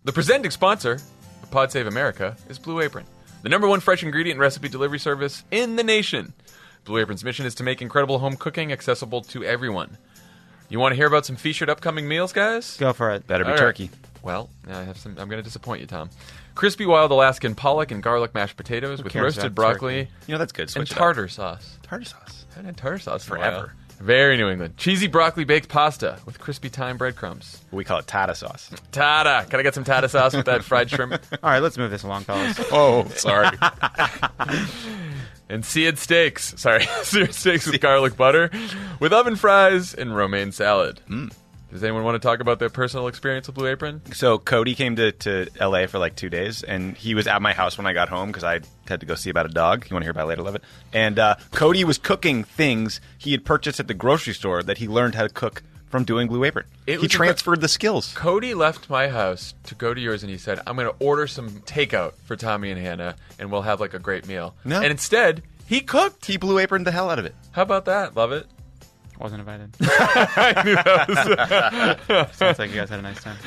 The presenting sponsor of Pod Save America is Blue Apron, the #1 fresh ingredient and recipe delivery service in the nation. Blue Apron's mission is to make incredible home cooking accessible to everyone. You want to hear about some featured upcoming meals, guys? Go for it. Better be All turkey. Right. Well, I'm going to disappoint you, Tom. Crispy wild Alaskan pollock and garlic mashed potatoes with roasted broccoli That's good. and tartar sauce. Tartar sauce. I haven't had tartar sauce in a Forever. while. Very New England. Cheesy broccoli baked pasta with crispy thyme breadcrumbs. We call it Tata sauce. Tada! Can I get some Tada sauce with that fried shrimp? All right, let's move this along, fellas. Oh, sorry. And seared steaks. Sorry, seared steaks with garlic butter, with oven fries and romaine salad. Does anyone want to talk about their personal experience with Blue Apron? So Cody came to L.A. for like 2 days, and he was at my house when I got home because I had to go see about a dog. You want to hear about it later, love it? And Cody was cooking things he had purchased at the grocery store that he learned how to cook from doing Blue Apron. He transferred the skills. Cody left my house to go to yours, and he said, I'm going to order some takeout for Tommy and Hannah, and we'll have like a great meal. No. And instead, he cooked. He Blue Aproned the hell out of it. How about that? Love it. Wasn't invited. I knew that was... Sounds like you guys had a nice time.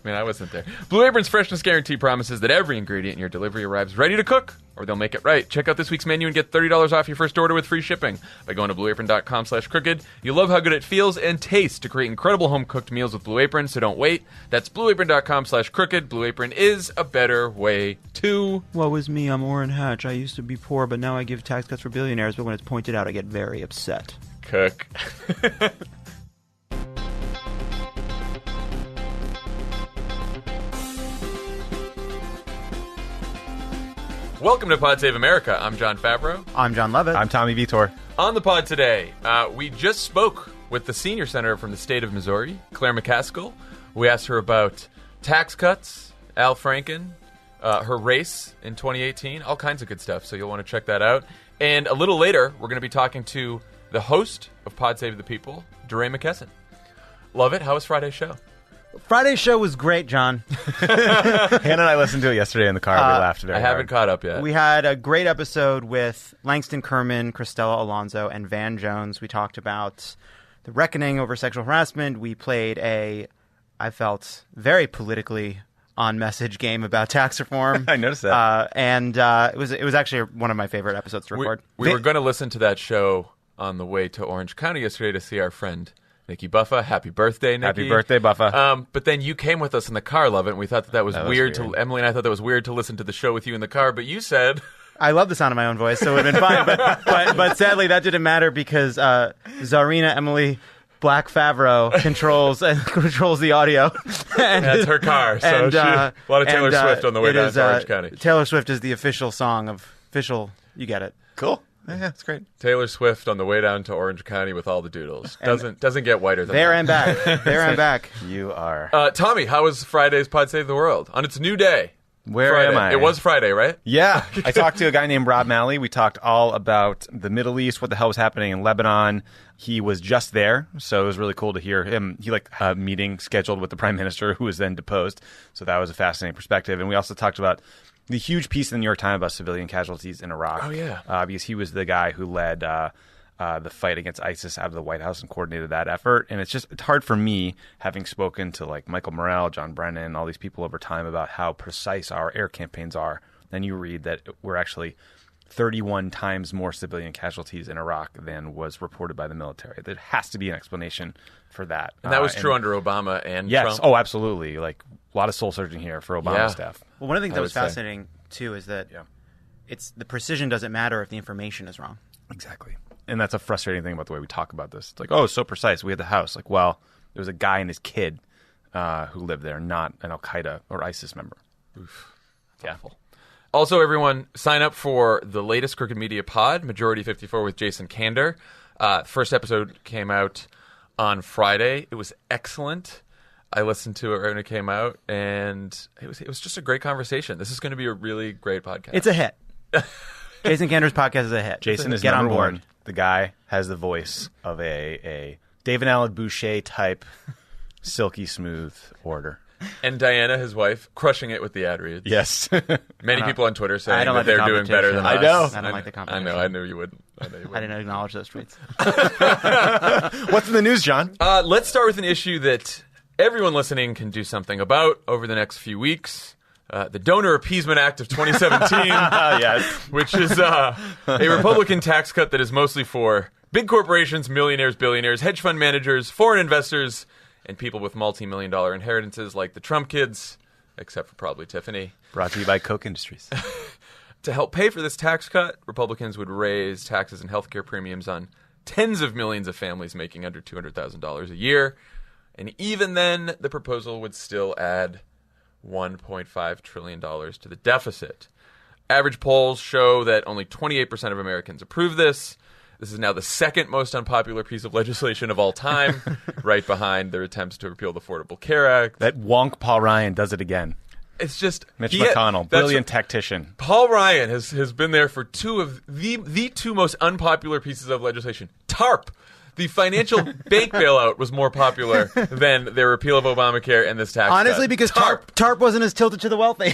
Man, I wasn't there. Blue Apron's freshness guarantee promises that every ingredient in your delivery arrives ready to cook, or they'll make it right. Check out this week's menu and get $30 off your first order with free shipping by going to blueapron.com/crooked. You'll love how good it feels and tastes to create incredible home-cooked meals with Blue Apron, so don't wait. That's blueapron.com/crooked. Blue Apron is a better way to... Woe is me, I'm Orrin Hatch. I used to be poor, but now I give tax cuts for billionaires, but when it's pointed out, I get very upset. cook. Welcome to Pod Save America. I'm John Favreau. I'm John Levitt. I'm Tommy Vitor. On the pod today, we just spoke with the senior senator from the state of Missouri, Claire McCaskill. We asked her about tax cuts, Al Franken, her race in 2018, all kinds of good stuff, so you'll want to check that out. And a little later, we're going to be talking to the host of Pod Save the People, DeRay McKesson. Love it. How was Friday's show? Friday's show was great, John. Hannah and I listened to it yesterday in the car. We laughed very hard. I haven't caught up yet. We had a great episode with Langston Kerman, Cristela Alonso, and Van Jones. We talked about the reckoning over sexual harassment. We played I felt, very politically on-message game about tax reform. I noticed that. And it was actually one of my favorite episodes to record. We were going to listen to that show on the way to Orange County yesterday to see our friend Nikki Buffa. Happy birthday, Nikki. Happy birthday, Buffa. But then you came with us in the car, Love it, and we thought that was weird. Emily and I thought that was weird to listen to the show with you in the car, but you said... I love the sound of my own voice, so it would have been fine. But sadly, that didn't matter because Czarina Emily Black Favreau controls the audio. And that's her car. So a lot of Taylor Swift on the way down to Orange County. Taylor Swift is the official song of you get it. Cool. Yeah, that's great. Taylor Swift on the way down to Orange County with all the doodles. Doesn't get whiter than there that. and back. There and back. You are. Tommy, how was Friday's Pod Save the World? On its new day. Where Friday. am I? It was Friday, right? Yeah. I talked to a guy named Rob Malley. We talked all about the Middle East, what the hell was happening in Lebanon. He was just there, so it was really cool to hear him. He a meeting scheduled with the prime minister, who was then deposed. So that was a fascinating perspective. And we also talked about the huge piece in the New York Times about civilian casualties in Iraq. Oh, yeah. Because he was the guy who led the fight against ISIS out of the White House and coordinated that effort. And it's hard for me, having spoken to Michael Morrell, John Brennan, all these people over time about how precise our air campaigns are. Then you read that we're actually 31 times more civilian casualties in Iraq than was reported by the military. There has to be an explanation for that. And that was true under Obama and yes, Trump? Oh, absolutely. A lot of soul searching here for Obama staff. Well, one of the things that was fascinating, too, is that the precision doesn't matter if the information is wrong. Exactly. And that's a frustrating thing about the way we talk about this. It's it's so precise. We had the house. Well, there was a guy and his kid who lived there, not an Al-Qaeda or ISIS member. Oof. That's awful. Also, everyone, sign up for the latest Crooked Media pod, Majority 54 with Jason Kander. First episode came out on Friday. It was excellent. I listened to it when it came out, and it was just a great conversation. This is going to be a really great podcast. It's a hit. Jason Kander's podcast is a hit. Jason is number one. The guy has the voice of a David Allen Boucher type silky smooth orator. And Diana, his wife, crushing it with the ad reads. Yes. Many people on Twitter saying that like they're doing better than us. I know. I don't like the competition. I knew you wouldn't. I didn't acknowledge those tweets. What's in the news, John? Let's start with an issue that everyone listening can do something about over the next few weeks. The Donor Appeasement Act of 2017, Yes. which is a Republican tax cut that is mostly for big corporations, millionaires, billionaires, hedge fund managers, foreign investors, and people with multi-million-dollar inheritances like the Trump kids, except for probably Tiffany. Brought to you by Koch Industries. To help pay for this tax cut, Republicans would raise taxes and healthcare premiums on tens of millions of families making under $200,000 a year. And even then, the proposal would still add $1.5 trillion to the deficit. Average polls show that only 28% of Americans approve this. This is now the second most unpopular piece of legislation of all time, right behind their attempts to repeal the Affordable Care Act. That wonk Paul Ryan does it again. It's just Mitch McConnell, brilliant tactician. Paul Ryan has been there for two of the two most unpopular pieces of legislation. TARP. The financial bank bailout was more popular than the repeal of Obamacare and this tax Honestly, cut. because TARP wasn't as tilted to the wealthy.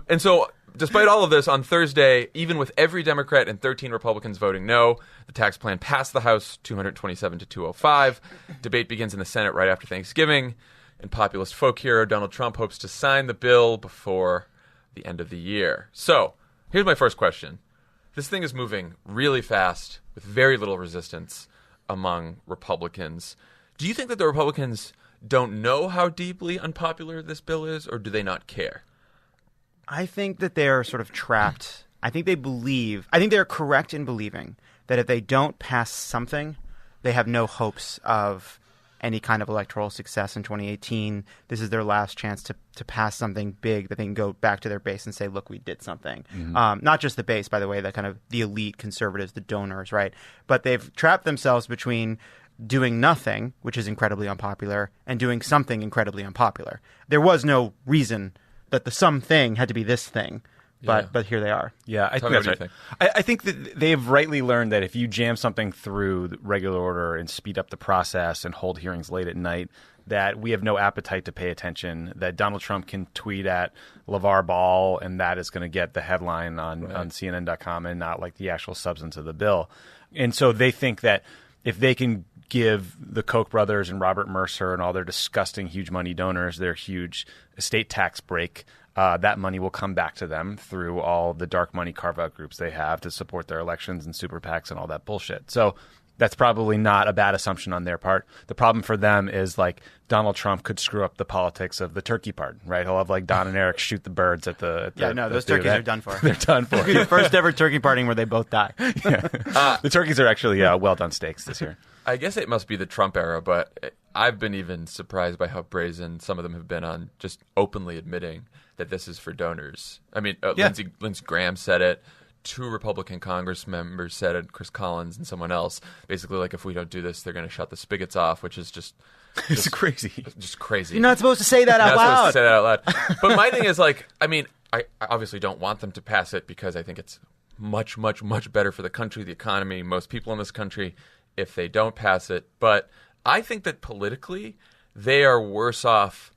And so, despite all of this, on Thursday, even with every Democrat and 13 Republicans voting no, the tax plan passed the House 227 to 205. Debate begins in the Senate right after Thanksgiving. And populist folk hero Donald Trump hopes to sign the bill before the end of the year. So, here's my first question. This thing is moving really fast with very little resistance among Republicans. Do you think that the Republicans don't know how deeply unpopular this bill is, or do they not care? I think that they're sort of trapped. I think they're correct in believing that if they don't pass something, they have no hopes of any kind of electoral success in 2018. This is their last chance to pass something big that they can go back to their base and say, look, we did something. Mm-hmm. Not just the base, by the way, the kind of the elite conservatives, the donors, right? But they've trapped themselves between doing nothing, which is incredibly unpopular, and doing something incredibly unpopular. There was no reason that the something had to be this thing. But here they are. Yeah, I think that's right. I think that they've rightly learned that if you jam something through the regular order and speed up the process and hold hearings late at night, that we have no appetite to pay attention, that Donald Trump can tweet at LeVar Ball and that is going to get the headline on CNN.com and not like the actual substance of the bill. And so they think that if they can give the Koch brothers and Robert Mercer and all their disgusting huge money donors their huge estate tax break, that money will come back to them through all the dark money carve-out groups they have to support their elections and super PACs and all that bullshit. So that's probably not a bad assumption on their part. The problem for them is like Donald Trump could screw up the politics of the turkey part, right? He'll have like Don and Eric shoot the birds at the those turkeys are done for. They're done for. It'll be the first ever turkey parting where they both die. The turkeys are actually well done steaks this year. I guess it must be the Trump era, but I've been even surprised by how brazen some of them have been on just openly admitting that this is for donors. I mean, Lindsey Graham said it. 2 Republican Congress members said it, Chris Collins and someone else. Basically, like, if we don't do this, they're going to shut the spigots off, which is just it's crazy. Just crazy. You're not supposed to say that out loud. Supposed to say that out loud. But my thing is, like, I mean, I obviously don't want them to pass it because I think it's much, much, much better for the country, the economy, most people in this country if they don't pass it. But I think that politically, they are worse off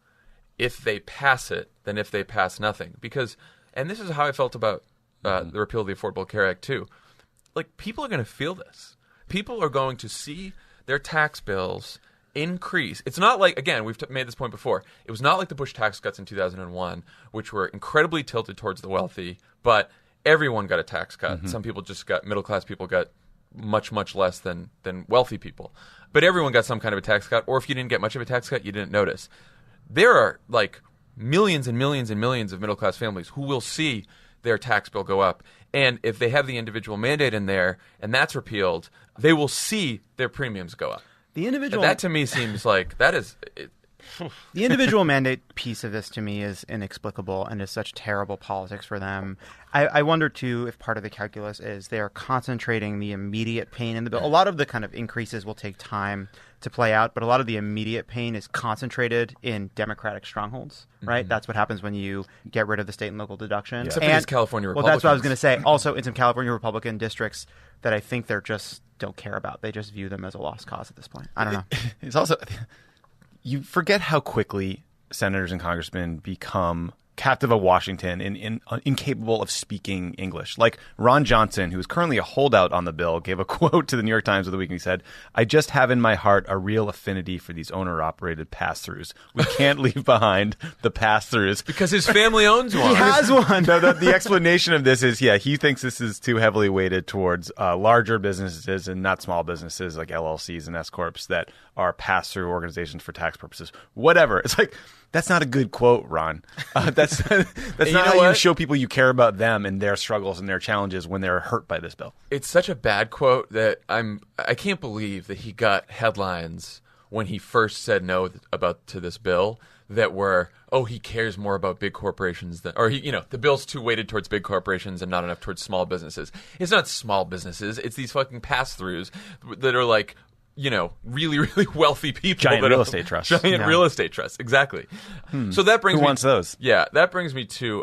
if they pass it than if they pass nothing. Because, and this is how I felt about the repeal of the Affordable Care Act too. Like, people are going to feel this. People are going to see their tax bills increase. It's not like, again, we've made this point before, it was not like the Bush tax cuts in 2001, which were incredibly tilted towards the wealthy, but everyone got a tax cut. Some people just got, middle-class people got much, much less than wealthy people. But everyone got some kind of a tax cut, or if you didn't get much of a tax cut, you didn't notice. There are, like, millions and millions and millions of middle-class families who will see their tax bill go up. And if they have the individual mandate in there and that's repealed, they will see their premiums go up. The individual that to me seems like that is the individual mandate piece of this to me is inexplicable and is such terrible politics for them. I wonder too if part of the calculus is they are concentrating the immediate pain in the bill. A lot of the kind of increases will take time to play out, but a lot of the immediate pain is concentrated in Democratic strongholds, right? That's what happens when you get rid of the state and local deduction. Except for these California Republicans. Well, that's what I was going to say. Also, in some California Republican districts that I think they're just don't care about. They just view them as a lost cause at this point. I don't know. It's also, you forget how quickly senators and congressmen become captive of Washington and incapable of speaking English. Like Ron Johnson, who is currently a holdout on the bill, gave a quote to the New York Times of the week, and he said, "I just have in my heart a real affinity for these owner-operated pass-throughs. We can't leave behind the pass-throughs." Because his family owns one. He has one. No, the explanation of this is, he thinks this is too heavily weighted towards larger businesses and not small businesses like LLCs and S-corps that are pass-through organizations for tax purposes. Whatever. It's like, that's not a good quote, Ron. That's not how you show people you care about them and their struggles and their challenges when they're hurt by this bill. It's such a bad quote that I can't believe that he got headlines when he first said no to this bill that were, oh, he cares more about big corporations than, or the bill's too weighted towards big corporations and not enough towards small businesses. It's not small businesses. It's these fucking pass-throughs that are like, really, really wealthy people. Giant real estate trusts. Giant real estate trusts, exactly. So that brings Who wants those? Yeah, that brings me to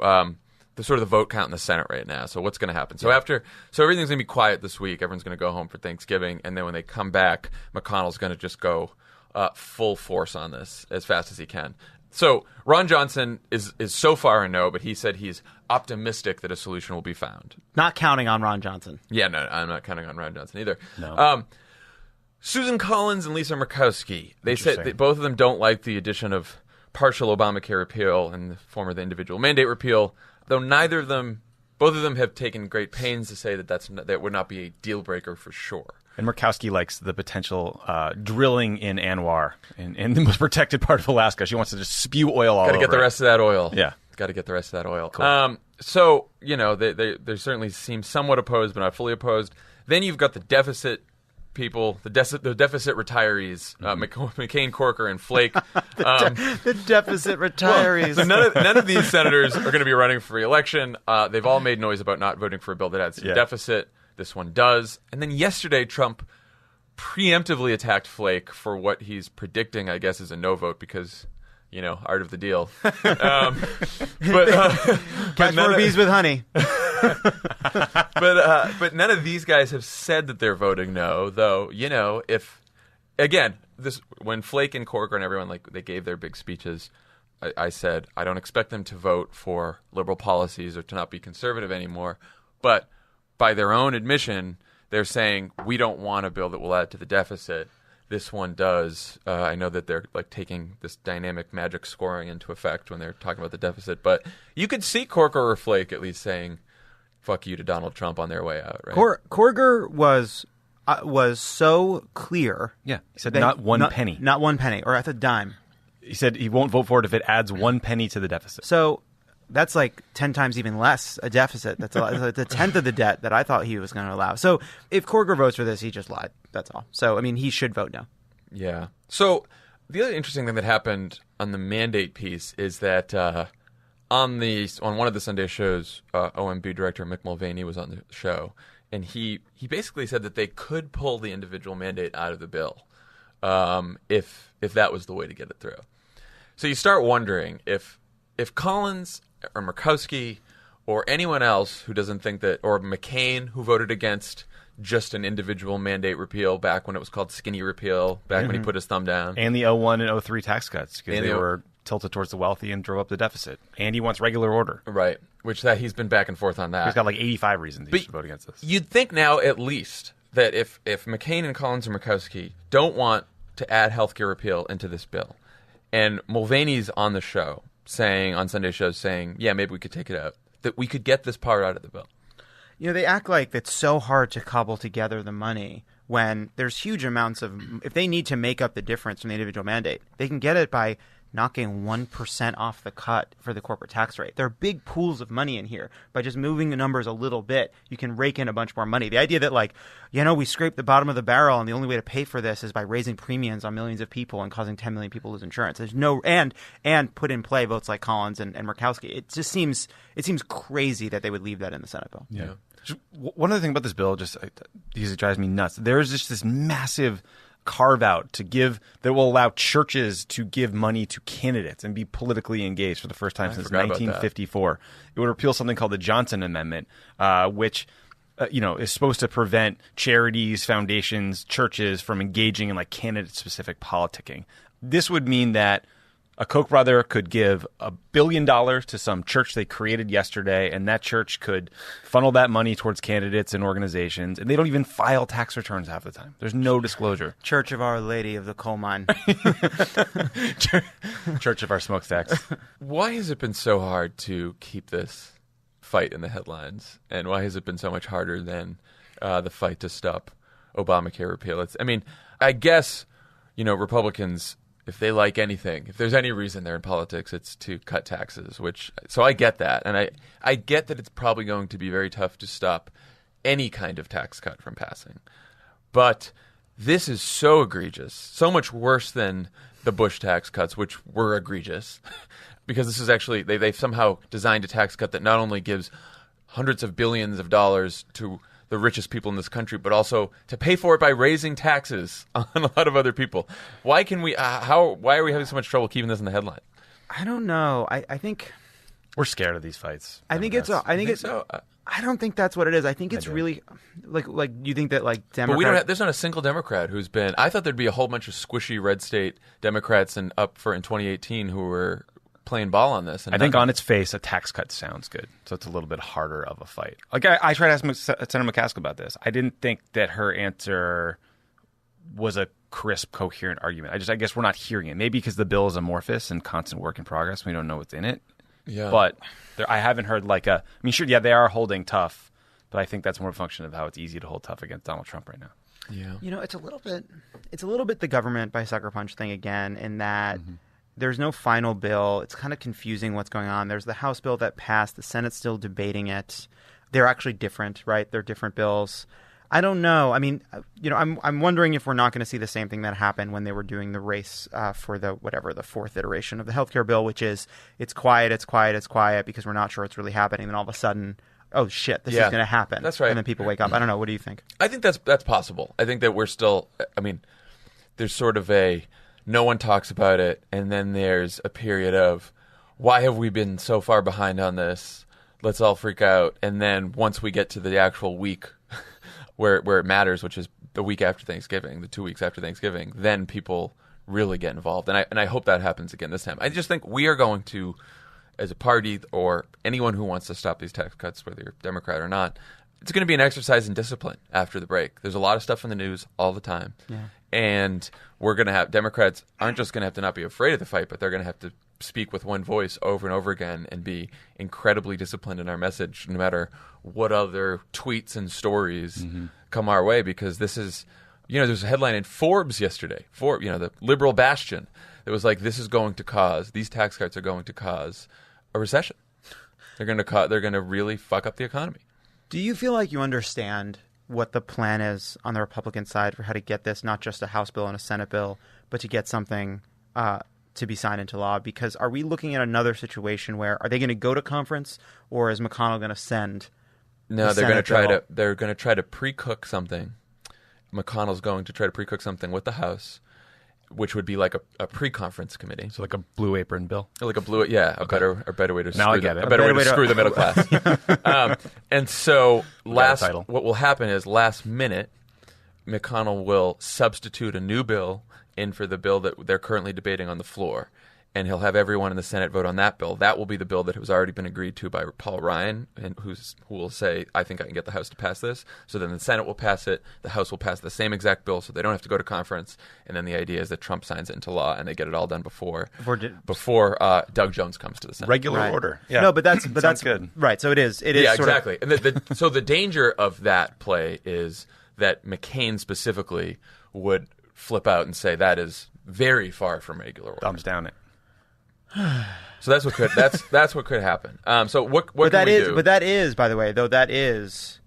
the sort of the vote count in the Senate right now. So what's going to happen? So everything's going to be quiet this week. Everyone's going to go home for Thanksgiving, and then when they come back, McConnell's going to just go full force on this as fast as he can. So Ron Johnson is so far a no, but he said he's optimistic that a solution will be found. Not counting on Ron Johnson. Yeah, no, I'm not counting on Ron Johnson either. No. Susan Collins and Lisa Murkowski, they said that both of them don't like the addition of partial Obamacare repeal in the form of the individual mandate repeal, though both of them have taken great pains to say that would not be a deal breaker for sure. And Murkowski likes the potential drilling in Anwar, in the most protected part of Alaska. She wants to just spew oil all over it. Got to get the rest of that oil. Yeah. Got to get the rest of that oil. Cool. So, they certainly seem somewhat opposed, but not fully opposed. Then you've got the deficit people, the deficit retarees, McCain, Corker, and Flake. The deficit retirees. So none of these senators are going to be running for re-election. They've all made noise about not voting for a bill that adds to the deficit. This one does. And then yesterday, Trump preemptively attacked Flake for what he's predicting, I guess, is a no vote because, art of the deal. Catch more bees with honey. But none of these guys have said that they're voting no, though, when Flake and Corker and everyone, they gave their big speeches, I said, I don't expect them to vote for liberal policies or to not be conservative anymore, but by their own admission, they're saying, we don't want a bill that will add to the deficit. This one does. I know that they're taking this dynamic magic scoring into effect when they're talking about the deficit, but you could see Corker or Flake at least saying, fuck you to Donald Trump on their way out, right? Corker was so clear. Yeah, he said not one penny. Not one penny, or at the dime. He said he won't vote for it if it adds 1 penny to the deficit. So that's 10 times even less a deficit. That's a tenth of the debt that I thought he was going to allow. So if Corker votes for this, he just lied. That's all. So, he should vote no. Yeah. So the other interesting thing that happened on the mandate piece is that on one of the Sunday shows, OMB director Mick Mulvaney was on the show, and he basically said that they could pull the individual mandate out of the bill if that was the way to get it through. So you start wondering if Collins or Murkowski or anyone else who doesn't think that, or McCain who voted against just an individual mandate repeal back when it was called skinny repeal, back when he put his thumb down. And the 01 and 03 tax cuts because they were tilted towards the wealthy and drove up the deficit. And he wants regular order. Right, which he's been back and forth on that. He's got 85 reasons he should vote against this. You'd think now at least that if McCain and Collins and Murkowski don't want to add healthcare repeal into this bill, and Mulvaney's on the show on Sunday shows saying, yeah, maybe we could take it out, that we could get this part out of the bill. They act like it's so hard to cobble together the money when there's huge amounts of, if they need to make up the difference from the individual mandate, they can get it by knocking 1% off the cut for the corporate tax rate. There are big pools of money in here. By just moving the numbers a little bit, you can rake in a bunch more money. The idea that we scrape the bottom of the barrel and the only way to pay for this is by raising premiums on millions of people and causing 10 million people to lose insurance. There's no, and put in play votes like Collins and Murkowski. It just seems crazy that they would leave that in the Senate bill. Yeah. One other thing about this bill, just because it drives me nuts, there's just this massive carve out that will allow churches to give money to candidates and be politically engaged for the first time since 1954. It would repeal something called the Johnson Amendment, which is supposed to prevent charities, foundations, churches from engaging in candidate specific politicking. This would mean that A Koch brother could give $1 billion to some church they created yesterday, and that church could funnel that money towards candidates and organizations, and they don't even file tax returns half the time. There's no disclosure. Church of Our Lady of the Coal Mine. Church of our smokestacks. Why has it been so hard to keep this fight in the headlines? And why has it been so much harder than the fight to stop Obamacare repeal? I guess, Republicans, if they like anything, if there's any reason they're in politics, it's to cut taxes, so I get that. And I get that it's probably going to be very tough to stop any kind of tax cut from passing. But this is so egregious, so much worse than the Bush tax cuts, which were egregious, because this is actually, they've somehow designed a tax cut that not only gives hundreds of billions of dollars to the richest people in this country, but also to pay for it by raising taxes on a lot of other people. Why can we? Why are we having so much trouble keeping this in the headline? I don't know. I think we're scared of these fights. I think it's so. I don't think that's what it is. I think it's really like you think that like Democrats. But we don't. There's not a single Democrat who's been. I thought there'd be a whole bunch of squishy red state Democrats in 2018 who were playing ball on this. And I think on its face, a tax cut sounds good. So it's a little bit harder of a fight. Like I tried to ask Senator McCaskill about this. I didn't think that her answer was a crisp, coherent argument. I guess we're not hearing it. Maybe because the bill is amorphous and constant work in progress. We don't know what's in it. Yeah. But I haven't heard they are holding tough, but I think that's more a function of how it's easy to hold tough against Donald Trump right now. Yeah. It's a little bit the government by sucker punch thing again, in that there's no final bill. It's kind of confusing what's going on. There's the House bill that passed. The Senate's still debating it. They're actually different, right? They're different bills. I don't know. I'm wondering if we're not going to see the same thing that happened when they were doing the race for the fourth iteration of the healthcare bill, which is it's quiet because we're not sure what's really happening. Then all of a sudden, oh shit, this is going to happen. That's right. And then people wake up. I don't know. What do you think? I think that's possible. I think that we're still. There's sort of no one talks about it, and then there's a period of why have we been so far behind on this? Let's all freak out. And then once we get to the actual week where it matters, which is the week after Thanksgiving, the 2 weeks after Thanksgiving, then people really get involved. And I hope that happens again this time. I just think we are going to, as a party or anyone who wants to stop these tax cuts, whether you're Democrat or not, it's going to be an exercise in discipline after the break. There's a lot of stuff in the news all the time. Yeah. And we're going to have Democrats aren't just going to have to not be afraid of the fight, but they're going to have to speak with one voice over and over again and be incredibly disciplined in our message, no matter what other tweets and stories come our way. Because this is, there's a headline in Forbes yesterday, the liberal bastion, that was like, these tax cuts are going to cause a recession. They're going to really fuck up the economy. Do you feel like you understand what the plan is on the Republican side for how to get this, not just a House bill and a Senate bill, but to get something to be signed into law? Because are we looking at another situation where are they going to go to conference, or is McConnell going to send? No, they're going to try to pre-cook something. McConnell's going to try to pre-cook something with the House, which would be like a pre-conference committee. So like a blue apron bill? Like a better way to now I get it. A better way to screw the middle class. And so what will happen is last minute, McConnell will substitute a new bill in for the bill that they're currently debating on the floor. And he'll have everyone in the Senate vote on that bill. That will be the bill that has already been agreed to by Paul Ryan, and who will say, I think I can get the House to pass this. So then the Senate will pass it. The House will pass the same exact bill, so they don't have to go to conference. And then the idea is that Trump signs it into law, and they get it all done before Doug Jones comes to the Senate. Regular order. Yeah. No, but that's good. Right. So it is. Yeah, exactly. And so the danger of that play is that McCain specifically would flip out and say that is very far from regular order. Thumbs down it. So that's what could happen. So what can we do? But that is, by the way, though, that is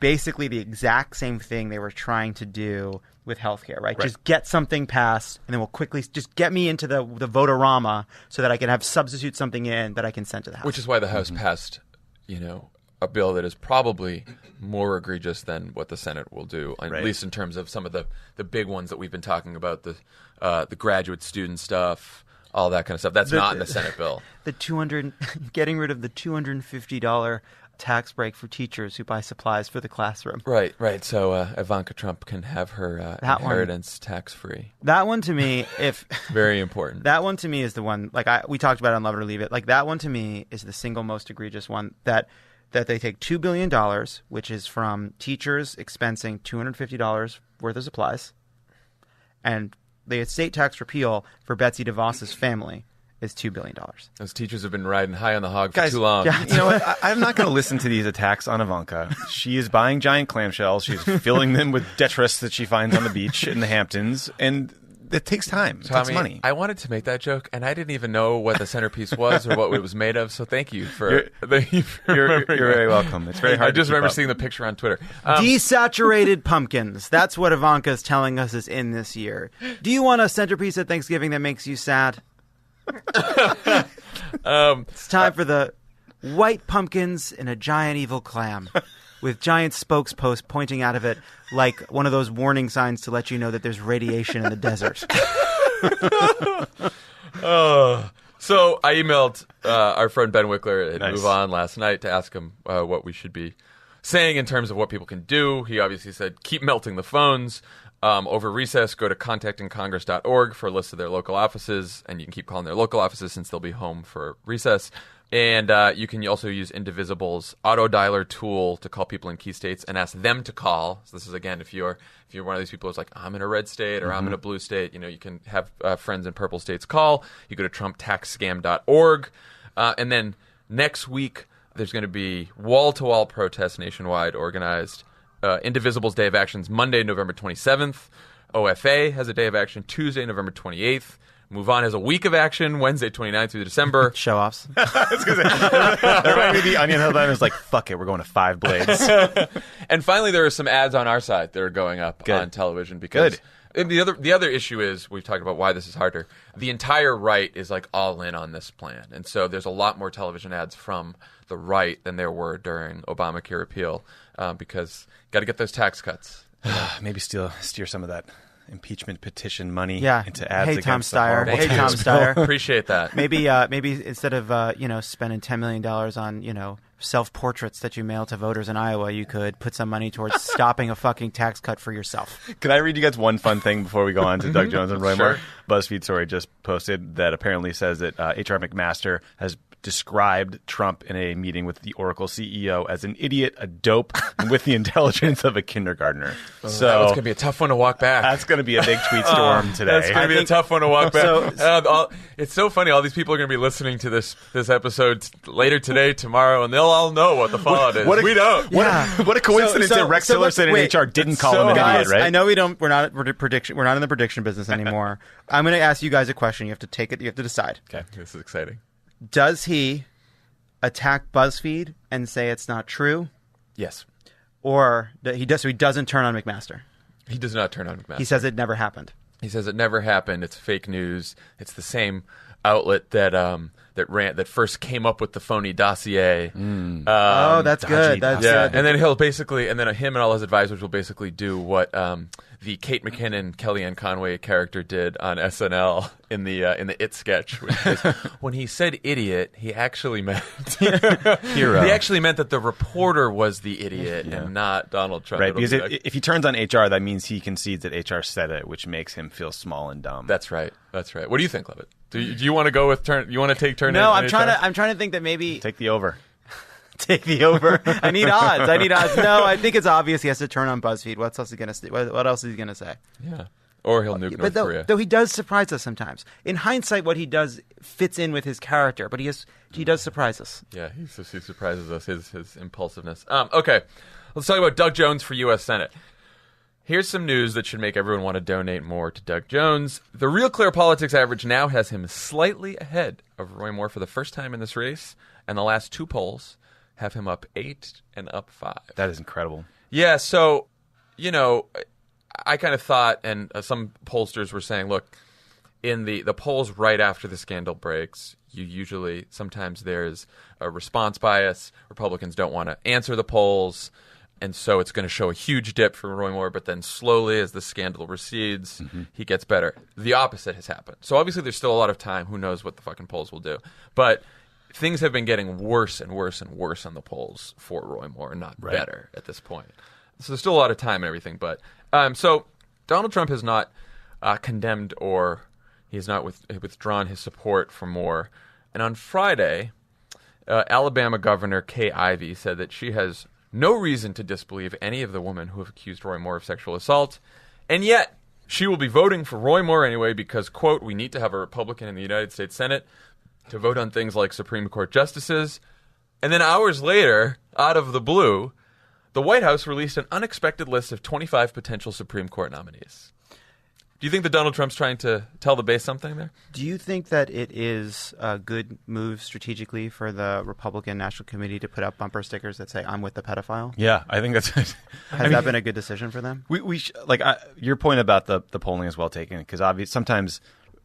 basically the exact same thing they were trying to do with healthcare, right? Just get something passed, and then we'll quickly just get me into the votorama so that I can have substitute something in that I can send to the House. Which is why the House passed, a bill that is probably more egregious than what the Senate will do, at least in terms of some of the big ones that we've been talking about, the graduate student stuff, all that kind of stuff. That's not in the Senate bill. Getting rid of the $250 tax break for teachers who buy supplies for the classroom. Right. So Ivanka Trump can have her inheritance tax-free. That one to me, very important. That one to me is the one, like we talked about on Love It or Leave It. Like that one to me is the single most egregious one that they take $2 billion, which is from teachers expensing $250 worth of supplies, and the estate tax repeal for Betsy DeVos's family is $2 billion. Those teachers have been riding high on the hog for too long. You know what? I'm not going to listen to these attacks on Ivanka. She is buying giant clamshells. She's filling them with detritus that she finds on the beach in the Hamptons, and it takes time. It takes money. I wanted to make that joke, and I didn't even know what the centerpiece was or what it was made of. So thank you for. You're very welcome. It's very hard. I just remember seeing the picture on Twitter. Desaturated pumpkins. That's what Ivanka is telling us is in this year. Do you want a centerpiece at Thanksgiving that makes you sad? It's time for the white pumpkins and a giant evil clam with giant spokes posts pointing out of it like one of those warning signs to let you know that there's radiation in the desert. So I emailed our friend Ben Wickler at Move On last night to ask him what we should be saying in terms of what people can do. He obviously said keep melting the phones. Over recess, go to contactingcongress.org for a list of their local offices, and you can keep calling their local offices since they'll be home for recess. And you can also use Indivisible's auto dialer tool to call people in key states and ask them to call. So this is, again, if you're one of these people who's like, I'm in a red state or I'm in a blue state, you can have friends in purple states call. You go to trumptaxscam.org. And then next week, there's going to be wall-to-wall protests nationwide organized. Indivisible's Day of Action is Monday, November 27th. OFA has a Day of Action Tuesday, November 28th. Move On has a week of action, Wednesday 29th through December. Show-offs. That reminded me the Onion headline was like, fuck it, we're going to 5 blades. And finally, there are some ads on our side that are going up on television because the other issue is, we've talked about why this is harder. The entire right is like all in on this plan. And so there's a lot more television ads from the right than there were during Obamacare repeal because got to get those tax cuts. Maybe steer some of that impeachment petition money into Hey, ads Tom against the Steyer. horrible Hey, Tom tax bill. Steyer. Appreciate that. Maybe instead of spending $10 million on self-portraits that you mail to voters in Iowa, you could put some money towards stopping a fucking tax cut for yourself. Can I read you guys one fun thing before we go on to Doug Jones and Roy Moore? Sure. BuzzFeed story just posted that apparently says that H.R. McMaster has described Trump in a meeting with the Oracle CEO as an idiot, a dope, and with the intelligence of a kindergartner. So that's going to be a tough one to walk back. That's going to be a big tweet storm today. That's going to be a tough one to walk back. It's so funny. All these people are going to be listening to this episode later today, tomorrow, and they'll all know what the fallout is. We don't. What a coincidence that Rex Tillerson and HR didn't call him an idiot, right? I know we don't. We're not in the prediction business anymore. I'm going to ask you guys a question. You have to take it. You have to decide. Okay, this is exciting. Does he attack BuzzFeed and say it's not true? Yes. Or he doesn't turn on McMaster? He does not turn on McMaster. He says it never happened. He says it never happened. It's fake news. It's the same outlet that first came up with the phony dossier. That's good. That's good. And then him and all his advisors will basically do what the Kate McKinnon, Kellyanne Conway character did on SNL in the It sketch. Which is, when he said idiot, he actually meant hero. He actually meant that the reporter was the idiot and not Donald Trump. Right, because if he turns on HR, that means he concedes that HR said it, which makes him feel small and dumb. That's right. What do you think, Levitt? Do you want to go with turn? You want to take turn? No, I'm trying to think that maybe take the over. Take the over. I need odds. No, I think it's obvious he has to turn on BuzzFeed. What else is he gonna say? Yeah. Or he'll nuke North Korea. Though he does surprise us sometimes. In hindsight, what he does fits in with his character, but he does surprise us. Yeah, he surprises us. His impulsiveness. Okay, let's talk about Doug Jones for U.S. Senate. Here's some news that should make everyone want to donate more to Doug Jones. The Real Clear Politics average now has him slightly ahead of Roy Moore for the first time in this race, and the last 2 polls have him up 8 and up 5. That is incredible. Yeah, so, I kind of thought, and some pollsters were saying, look, in the polls right after the scandal breaks, sometimes there's a response bias. Republicans don't want to answer the polls, and so it's going to show a huge dip for Roy Moore, but then slowly as the scandal recedes, he gets better. The opposite has happened. So obviously there's still a lot of time. Who knows what the fucking polls will do. But things have been getting worse and worse and worse on the polls for Roy Moore, and not better at this point. So there's still a lot of time and everything. But so Donald Trump has not condemned or he has not withdrawn his support for Moore. And on Friday, Alabama Governor Kay Ivey said that she has no reason to disbelieve any of the women who have accused Roy Moore of sexual assault. And yet, she will be voting for Roy Moore anyway because, quote, we need to have a Republican in the United States Senate to vote on things like Supreme Court justices. And then hours later, out of the blue, the White House released an unexpected list of 25 potential Supreme Court nominees. Do you think that Donald Trump's trying to tell the base something there? Do you think that it is a good move strategically for the Republican National Committee to put up bumper stickers that say, I'm with the pedophile? Yeah, I think that's Has that been a good decision for them? Your point about the polling is well taken, because obviously sometimes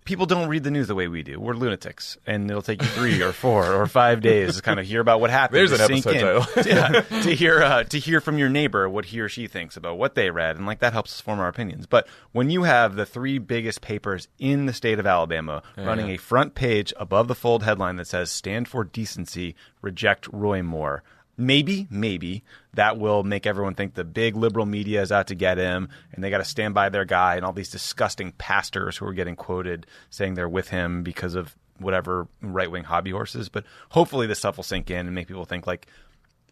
people don't read the news the way we do. We're lunatics, and it'll take you 3 or 4 or 5 days to kind of hear about what happened. There's an episode title. Yeah, to hear from your neighbor what he or she thinks about what they read, and that helps us form our opinions. But when you have the 3 biggest papers in the state of Alabama running a front page above the fold headline that says "Stand for Decency, Reject Roy Moore," maybe that will make everyone think the big liberal media is out to get him and they got to stand by their guy, and all these disgusting pastors who are getting quoted saying they're with him because of whatever right-wing hobby horses. But hopefully this stuff will sink in and make people think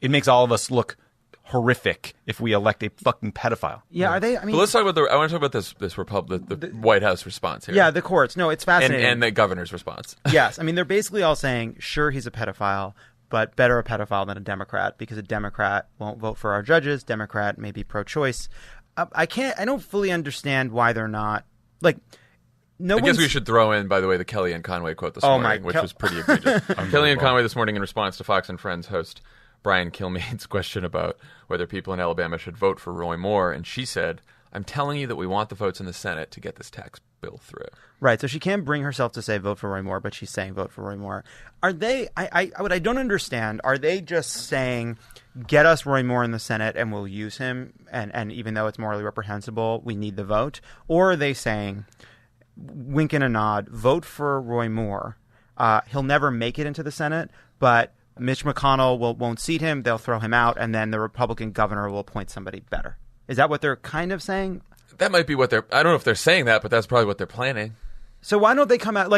it makes all of us look horrific if we elect a fucking pedophile. Yeah, are they? I mean, but let's talk about I want to talk about the White House response here. Yeah, the courts. No, it's fascinating. And the governor's response. Yes, I mean they're basically all saying, sure, he's a pedophile, but better a pedophile than a Democrat, because a Democrat won't vote for our judges. Democrat may be pro-choice. I don't fully understand why they're not I guess we should throw in, by the way, the Kellyanne Conway quote this morning, which was pretty egregious. Kellyanne Conway this morning, in response to Fox and Friends host Brian Kilmeade's question about whether people in Alabama should vote for Roy Moore, and she said, "I'm telling you that we want the votes in the Senate to get this tax bill through." Right, so she can't bring herself to say vote for Roy Moore, but she's saying vote for Roy Moore. Are they? What I don't understand, are they just saying get us Roy Moore in the Senate and we'll use him, and even though it's morally reprehensible, we need the vote? Or are they saying, wink and a nod, vote for Roy Moore? He'll never make it into the Senate, but Mitch McConnell won't seat him, they'll throw him out, and then the Republican governor will appoint somebody better. Is that what they're kind of saying? That might be what they're... I don't know if they're saying that, but that's probably what they're planning. So why don't they come out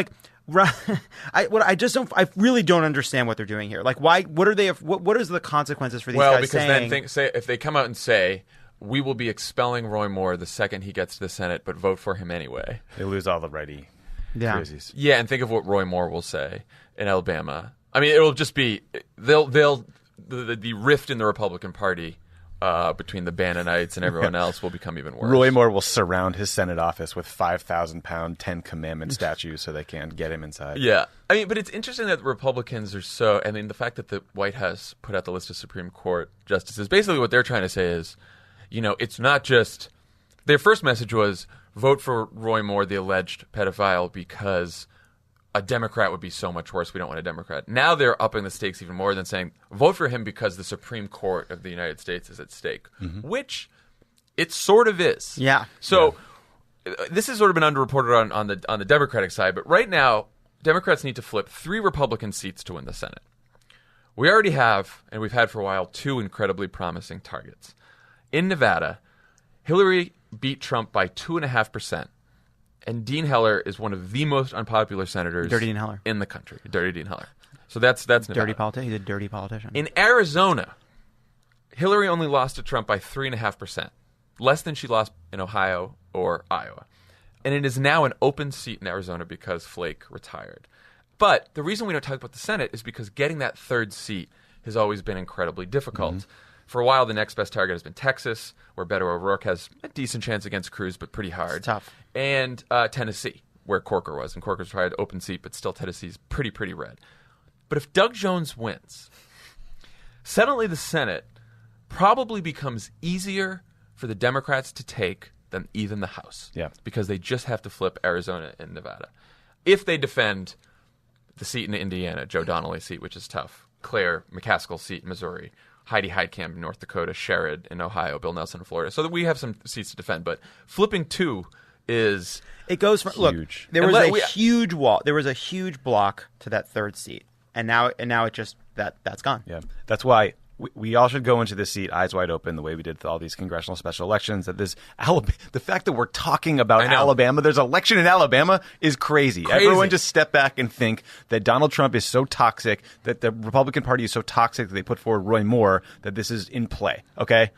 I really don't understand what they're doing here. Why? What are they? What is the consequences for these guys? Well, because saying, then if they come out and say we will be expelling Roy Moore the second he gets to the Senate, but vote for him anyway, they lose all the righty crazies. Yeah, and think of what Roy Moore will say in Alabama. I mean, it'll just be the rift in the Republican Party between the Bannonites and everyone else will become even worse. Roy Moore will surround his Senate office with 5,000-pound 10 Commandment statues so they can't get him inside. Yeah. I mean, but it's interesting that the Republicans are so... I mean, the fact that the White House put out the list of Supreme Court justices, basically what they're trying to say is, it's not just... Their first message was vote for Roy Moore, the alleged pedophile, because a Democrat would be so much worse. We don't want a Democrat. Now they're upping the stakes even more than saying, vote for him because the Supreme Court of the United States is at stake, which it sort of is. Yeah. So this has sort of been underreported on the Democratic side, but right now, Democrats need to flip 3 Republican seats to win the Senate. We already have, and we've had for a while, 2 incredibly promising targets. In Nevada, Hillary beat Trump by 2.5%. And Dean Heller is one of the most unpopular senators Dirty Dean Heller. in the country. Dirty Dean Heller. So that's Nevada. Dirty politician. He's a dirty politician. In Arizona, Hillary only lost to Trump by 3.5%, less than she lost in Ohio or Iowa. And it is now an open seat in Arizona because Flake retired. But the reason we don't talk about the Senate is because getting that 3rd seat has always been incredibly difficult. For a while, the next best target has been Texas, where Beto O'Rourke has a decent chance against Cruz, but pretty hard. It's tough. And Tennessee, where Corker was. And Corker's tried open seat, but still Tennessee's pretty red. But if Doug Jones wins, suddenly the Senate probably becomes easier for the Democrats to take than even the House. Yeah. Because they just have to flip Arizona and Nevada. If they defend the seat in Indiana, Joe Donnelly's seat, which is tough, Claire McCaskill's seat in Missouri, Heidi Heitkamp in North Dakota, Sherrod in Ohio, Bill Nelson in Florida. So that we have some seats to defend. But flipping 2 is it goes from huge. Look, there was a huge wall. There was a huge block to that 3rd seat. and now it just that's gone. Yeah, that's why we all should go into this seat eyes wide open, the way we did with all these congressional special elections. That the fact that we're talking about Alabama, there's an election in Alabama, is crazy. Everyone just step back and think that Donald Trump is so toxic, that the Republican Party is so toxic that they put forward Roy Moore, that this is in play. Okay,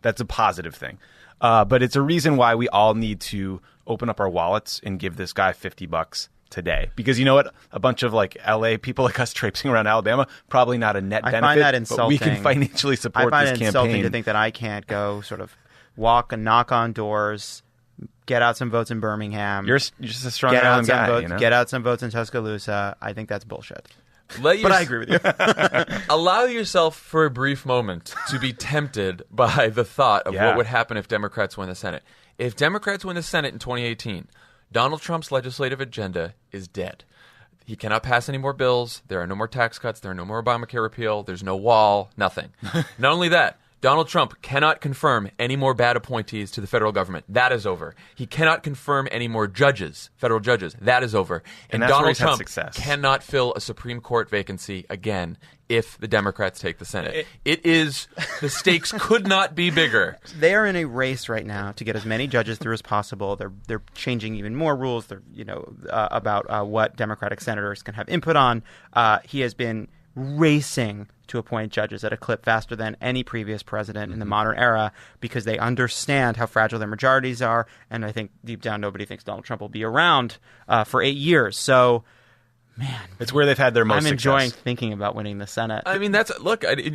that's a positive thing. But it's a reason why we all need to open up our wallets and give this guy $50 today. Because you know what? A bunch of like LA people like us traipsing around Alabama, probably not a net benefit. I find that insulting. But we can financially support this campaign. I find it insulting to think that I can't go sort of walk and knock on doors, get out some votes in Birmingham. You're just a strong Island guy. Votes, you know? Get out some votes in Tuscaloosa. I think that's bullshit. But I agree with you. Allow yourself for a brief moment to be tempted by the thought of what would happen if Democrats win the Senate. If Democrats win the Senate in 2018, Donald Trump's legislative agenda is dead. He cannot pass any more bills. There are no more tax cuts. There are no more Obamacare repeal. There's no wall. Nothing. Not only that, Donald Trump cannot confirm any more bad appointees to the federal government. That is over. He cannot confirm any more judges, federal judges. That is over. And Donald Trump cannot fill a Supreme Court vacancy again if the Democrats take the Senate. The stakes could not be bigger. They are in a race right now to get as many judges through as possible. They're changing even more rules. About what Democratic senators can have input on. He has been racing to appoint judges at a clip faster than any previous president in the modern era, because they understand how fragile their majorities are. And I think deep down, nobody thinks Donald Trump will be around for 8 years. So, man, it's where they've had their most I'm success. enjoying thinking about winning the Senate. I mean,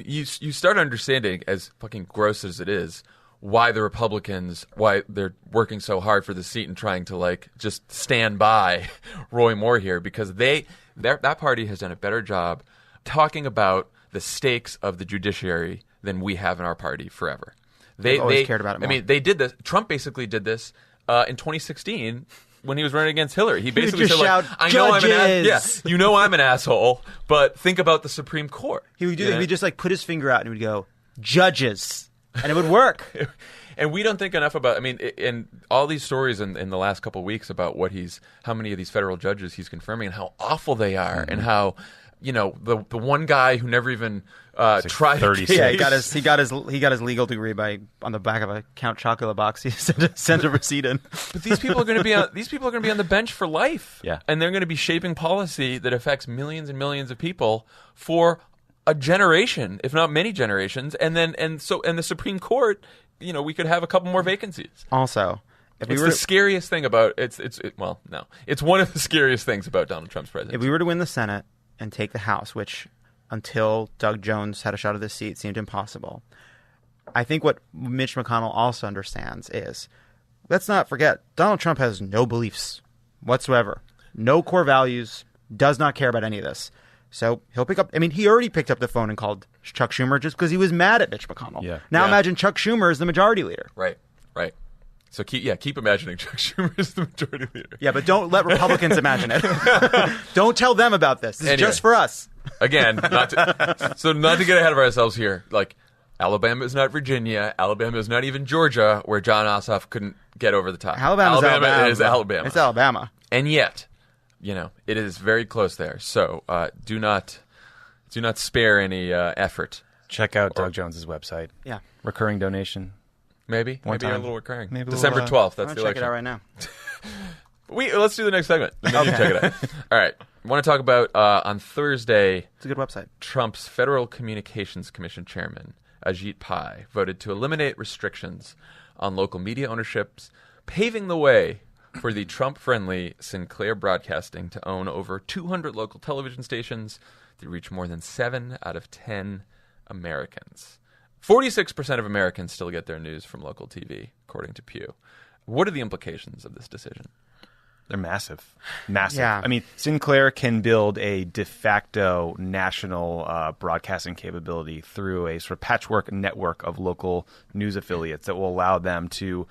you start understanding, as fucking gross as it is, why the Republicans, why they're working so hard for the seat and trying to like just stand by Roy Moore here, because that party has done a better job talking about the stakes of the judiciary than we have in our party forever. They've always cared about it more. I mean, they did this. Trump basically did this in 2016 when he was running against Hillary. He basically said, like, "I know I'm an asshole, but think about the Supreme Court." He would just like put his finger out and he would go, "Judges," and it would work. And we don't think enough about, I mean, in all these stories in the last couple of weeks about how many of these federal judges he's confirming and how awful they are, and how, you know, the one guy who never even tried. 36. Yeah, he got his legal degree on the back of a Count Chocula box. He sent a receipt in. But these people are going to be on the bench for life. Yeah, and they're going to be shaping policy that affects millions and millions of people for a generation, if not many generations. And the Supreme Court, you know, we could have a couple more vacancies. Also, the scariest thing about it's one of the scariest things about Donald Trump's presidency. If we were to win the Senate and take the House, which until Doug Jones had a shot at this seat seemed impossible, I think what Mitch McConnell also understands is, let's not forget, Donald Trump has no beliefs whatsoever, no core values, does not care about any of this. So he'll pick up. I mean, he already picked up the phone and called Chuck Schumer just because he was mad at Mitch McConnell. Yeah. Now imagine Chuck Schumer as the majority leader. Right. So keep imagining Chuck Schumer as the majority leader. Yeah, but don't let Republicans imagine it. Don't tell them about this. This is just for us. Again, not to get ahead of ourselves here. Like, Alabama is not Virginia. Alabama is not even Georgia, where John Ossoff couldn't get over the top. Alabama is Alabama. It's Alabama. And yet, you know, it is very close there. So do not spare any effort. Check out Doug Jones's website. Yeah. Recurring donation. Maybe a time. little recurring. Maybe December 12th. That's the election. Check it out right now. Let's do the next segment. And then you check it out. All right. I want to talk about on Thursday. It's a good website. Trump's Federal Communications Commission chairman Ajit Pai voted to eliminate restrictions on local media ownerships, paving the way for the Trump-friendly Sinclair Broadcasting to own over 200 local television stations that reach more than 7 out of 10 Americans. 46% of Americans still get their news from local TV, according to Pew. What are the implications of this decision? They're massive. Massive. Yeah. I mean, Sinclair can build a de facto national broadcasting capability through a sort of patchwork network of local news affiliates that will allow them to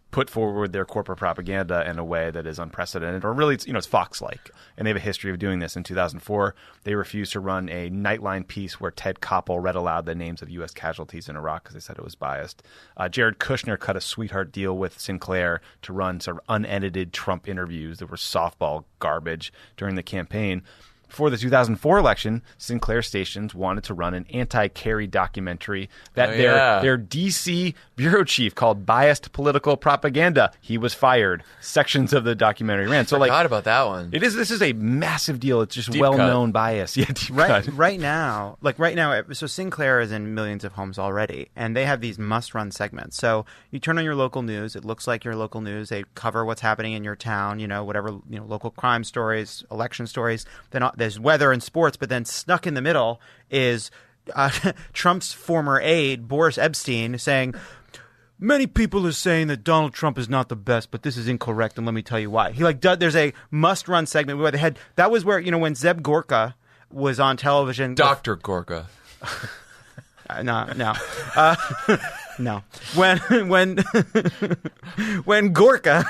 put forward their corporate propaganda in a way that is unprecedented, or really, it's Fox-like. And they have a history of doing this. In 2004, they refused to run a Nightline piece where Ted Koppel read aloud the names of U.S. casualties in Iraq because they said it was biased. Jared Kushner cut a sweetheart deal with Sinclair to run sort of unedited Trump interviews that were softball garbage during the campaign. before the 2004 election, Sinclair stations wanted to run an anti-Kerry documentary that their D.C. bureau chief called biased political propaganda. He was fired. Sections of the documentary ran. So, Forgot about that one. This is a massive deal. It's just Deep well-known bias. Yeah, deep cut. Right now, so Sinclair is in millions of homes already, and they have these must-run segments. So you turn on your local news. It looks like your local news. They cover what's happening in your town, whatever, local crime stories, election stories. Then there's weather and sports, but then snuck in the middle is Trump's former aide, Boris Epstein, saying, many people are saying that Donald Trump is not the best, but this is incorrect, and let me tell you why. There's a must-run segment where they had – that was where, when Zeb Gorka was on television – Dr. Gorka. No. No. When Gorka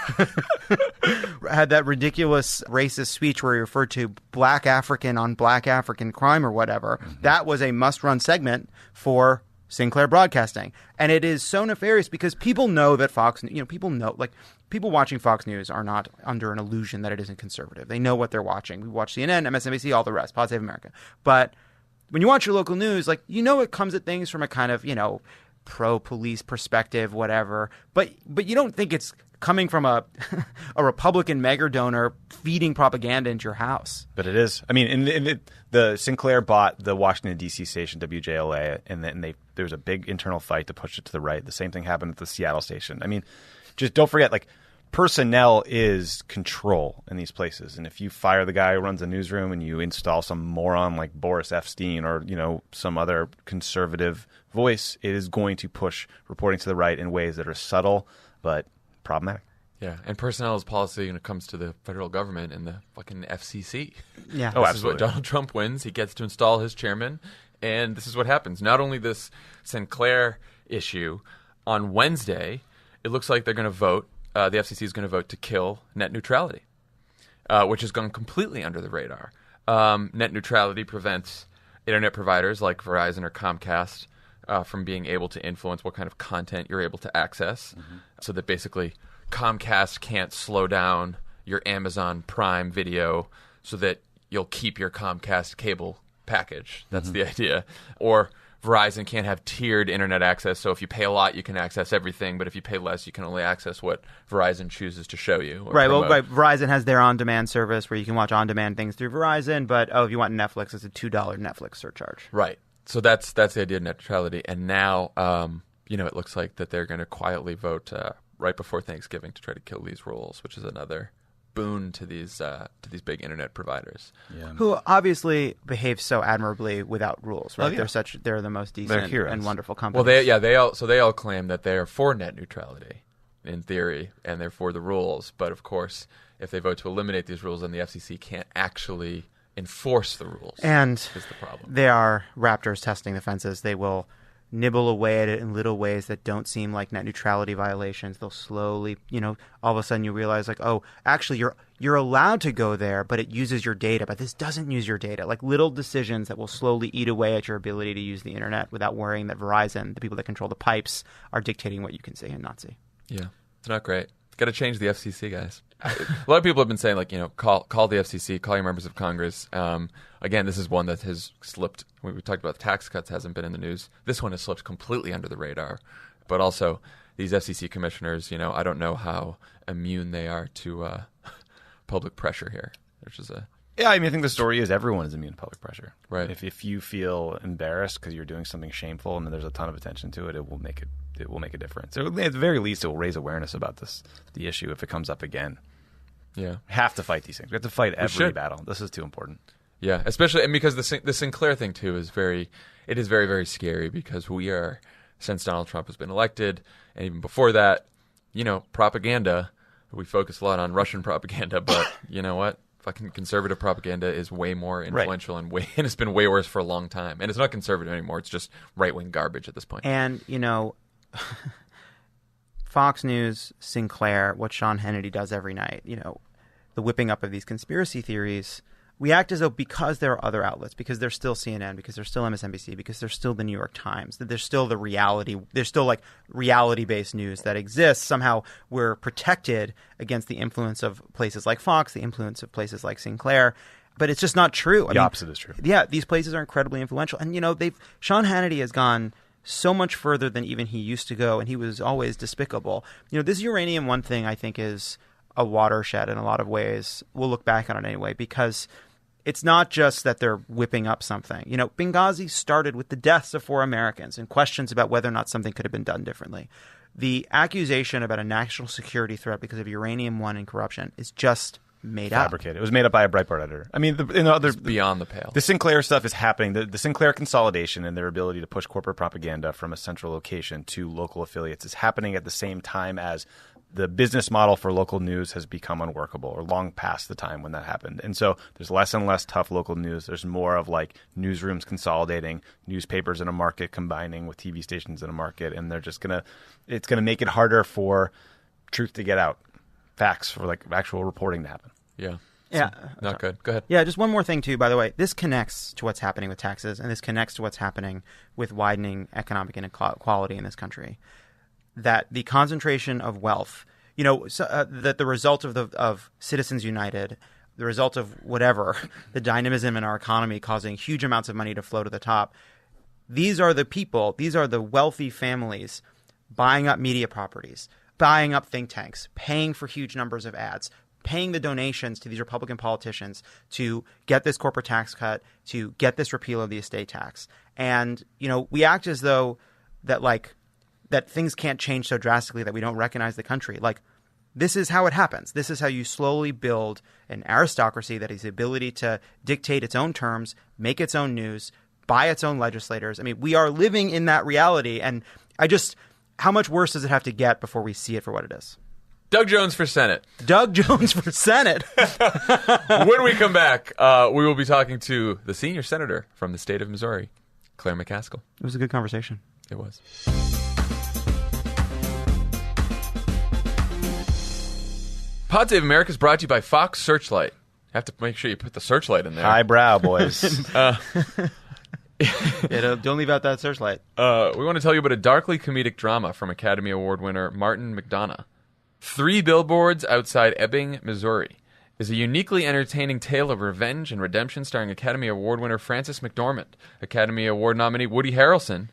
had that ridiculous racist speech where he referred to black African on black African crime or whatever, that was a must-run segment for Sinclair Broadcasting. And it is so nefarious because people know that Fox, people watching Fox News are not under an illusion that it isn't conservative. They know what they're watching. We watch CNN, MSNBC, all the rest, Pod Save America. But when you watch your local news, it comes at things from a kind of, pro-police perspective, whatever. But you don't think it's coming from a Republican mega donor feeding propaganda into your house. But it is. I mean, the Sinclair bought the Washington, D.C. station, WJLA, and then there was a big internal fight to push it to the right. The same thing happened at the Seattle station. I mean, just don't forget, personnel is control in these places. And if you fire the guy who runs the newsroom and you install some moron like Boris Epstein or, some other conservative voice, it is going to push reporting to the right in ways that are subtle but problematic. Yeah, and personnel is policy when it comes to the federal government and the fucking FCC. Yeah. Oh, This absolutely. is what Donald Trump wins. He gets to install his chairman, and this is what happens. Not only this Sinclair issue, on Wednesday, it looks like they're going to vote, the FCC is going to vote to kill net neutrality, which has gone completely under the radar. Net neutrality prevents internet providers like Verizon or Comcast from being able to influence what kind of content you're able to access. So that basically Comcast can't slow down your Amazon Prime video so that you'll keep your Comcast cable package. That's the idea. Or Verizon can't have tiered internet access, so if you pay a lot, you can access everything, but if you pay less, you can only access what Verizon chooses to show you. Right. Well, Verizon has their on-demand service where you can watch on-demand things through Verizon, but if you want Netflix, it's a $2 Netflix surcharge. Right. So that's the idea of net neutrality, and now it looks like that they're going to quietly vote right before Thanksgiving to try to kill these rules, which is another boon to these big internet providers, who obviously behave so admirably without rules. Right? Oh, yeah. They're the most decent and wonderful companies. Well, they all claim that they are for net neutrality in theory, and they're for the rules. But of course, if they vote to eliminate these rules, then the FCC can't actually enforce the rules. And is the problem. They are raptors testing the fences. They will nibble away at it in little ways that don't seem like net neutrality violations. They'll slowly, all of a sudden you realize actually you're allowed to go there, but it uses your data, but this doesn't use your data. Like little decisions that will slowly eat away at your ability to use the internet without worrying that Verizon, the people that control the pipes, are dictating what you can see and not see. Yeah, it's not great. Got to change the FCC, guys. A lot of people have been saying, call the FCC, call your members of Congress. Again, this is one that has slipped. We talked about tax cuts, hasn't been in the news. This one has slipped completely under the radar. But also, these FCC commissioners, I don't know how immune they are to public pressure here, which is a... Yeah, I think the story is everyone is immune to public pressure. Right. If you feel embarrassed because you're doing something shameful and there's a ton of attention to it, it will make a difference. So at the very least, it will raise awareness about the issue if it comes up again. Yeah, we have to fight these things. We have to fight every battle. This is too important. Yeah, especially and because the Sinclair thing too is very, very scary because we are, since Donald Trump has been elected, and even before that, propaganda. We focus a lot on Russian propaganda, but you know what? Fucking conservative propaganda is way more influential and it's been way worse for a long time. And it's not conservative anymore. It's just right-wing garbage at this point. And, Fox News, Sinclair, what Sean Hannity does every night, the whipping up of these conspiracy theories, we act as though because there are other outlets, because there's still CNN, because there's still MSNBC, because there's still the New York Times, that there's still there's still reality-based news that exists. Somehow we're protected against the influence of places like Fox, the influence of places like Sinclair. But it's just not true. The opposite is true. Yeah, these places are incredibly influential. And, Sean Hannity has gone so much further than even he used to go, and he was always despicable. This Uranium One thing, I think, is a watershed in a lot of ways. We'll look back on it anyway, because it's not just that they're whipping up something. Benghazi started with the deaths of 4 Americans and questions about whether or not something could have been done differently. The accusation about a national security threat because of Uranium One and corruption is just made up. Fabricated. It was made up by a Breitbart editor. I mean, it's beyond the pale. The Sinclair stuff is happening. The Sinclair consolidation and their ability to push corporate propaganda from a central location to local affiliates is happening at the same time as the business model for local news has become unworkable, or long past the time when that happened. And so there's less and less tough local news. There's more of like newsrooms consolidating, newspapers in a market combining with TV stations in a market, and it's going to make it harder for truth to get out, facts for like actual reporting to happen. Yeah. Yeah. Not good. Go ahead. Yeah, just one more thing, too, by the way. This connects to what's happening with taxes, and this connects to what's happening with widening economic inequality in this country. That the concentration of wealth, that the result of Citizens United, the result of whatever, the dynamism in our economy causing huge amounts of money to flow to the top, these are the people, these are the wealthy families buying up media properties, buying up think tanks, paying for huge numbers of ads, paying the donations to these Republican politicians to get this corporate tax cut, to get this repeal of the estate tax. And, we act as though that things can't change so drastically that we don't recognize the country. This is how it happens. This is how you slowly build an aristocracy that has the ability to dictate its own terms, make its own news, buy its own legislators. I mean, we are living in that reality. And how much worse does it have to get before we see it for what it is? Doug Jones for Senate. Doug Jones for Senate. When we come back, we will be talking to the senior senator from the state of Missouri, Claire McCaskill. It was a good conversation. It was. Pod Save America is brought to you by Fox Searchlight. You have to make sure you put the searchlight in there. Highbrow, boys. Don't leave out that searchlight. We want to tell you about a darkly comedic drama from Academy Award winner Martin McDonagh. 3 Billboards Outside Ebbing, Missouri is a uniquely entertaining tale of revenge and redemption starring Academy Award winner Frances McDormand, Academy Award nominee Woody Harrelson,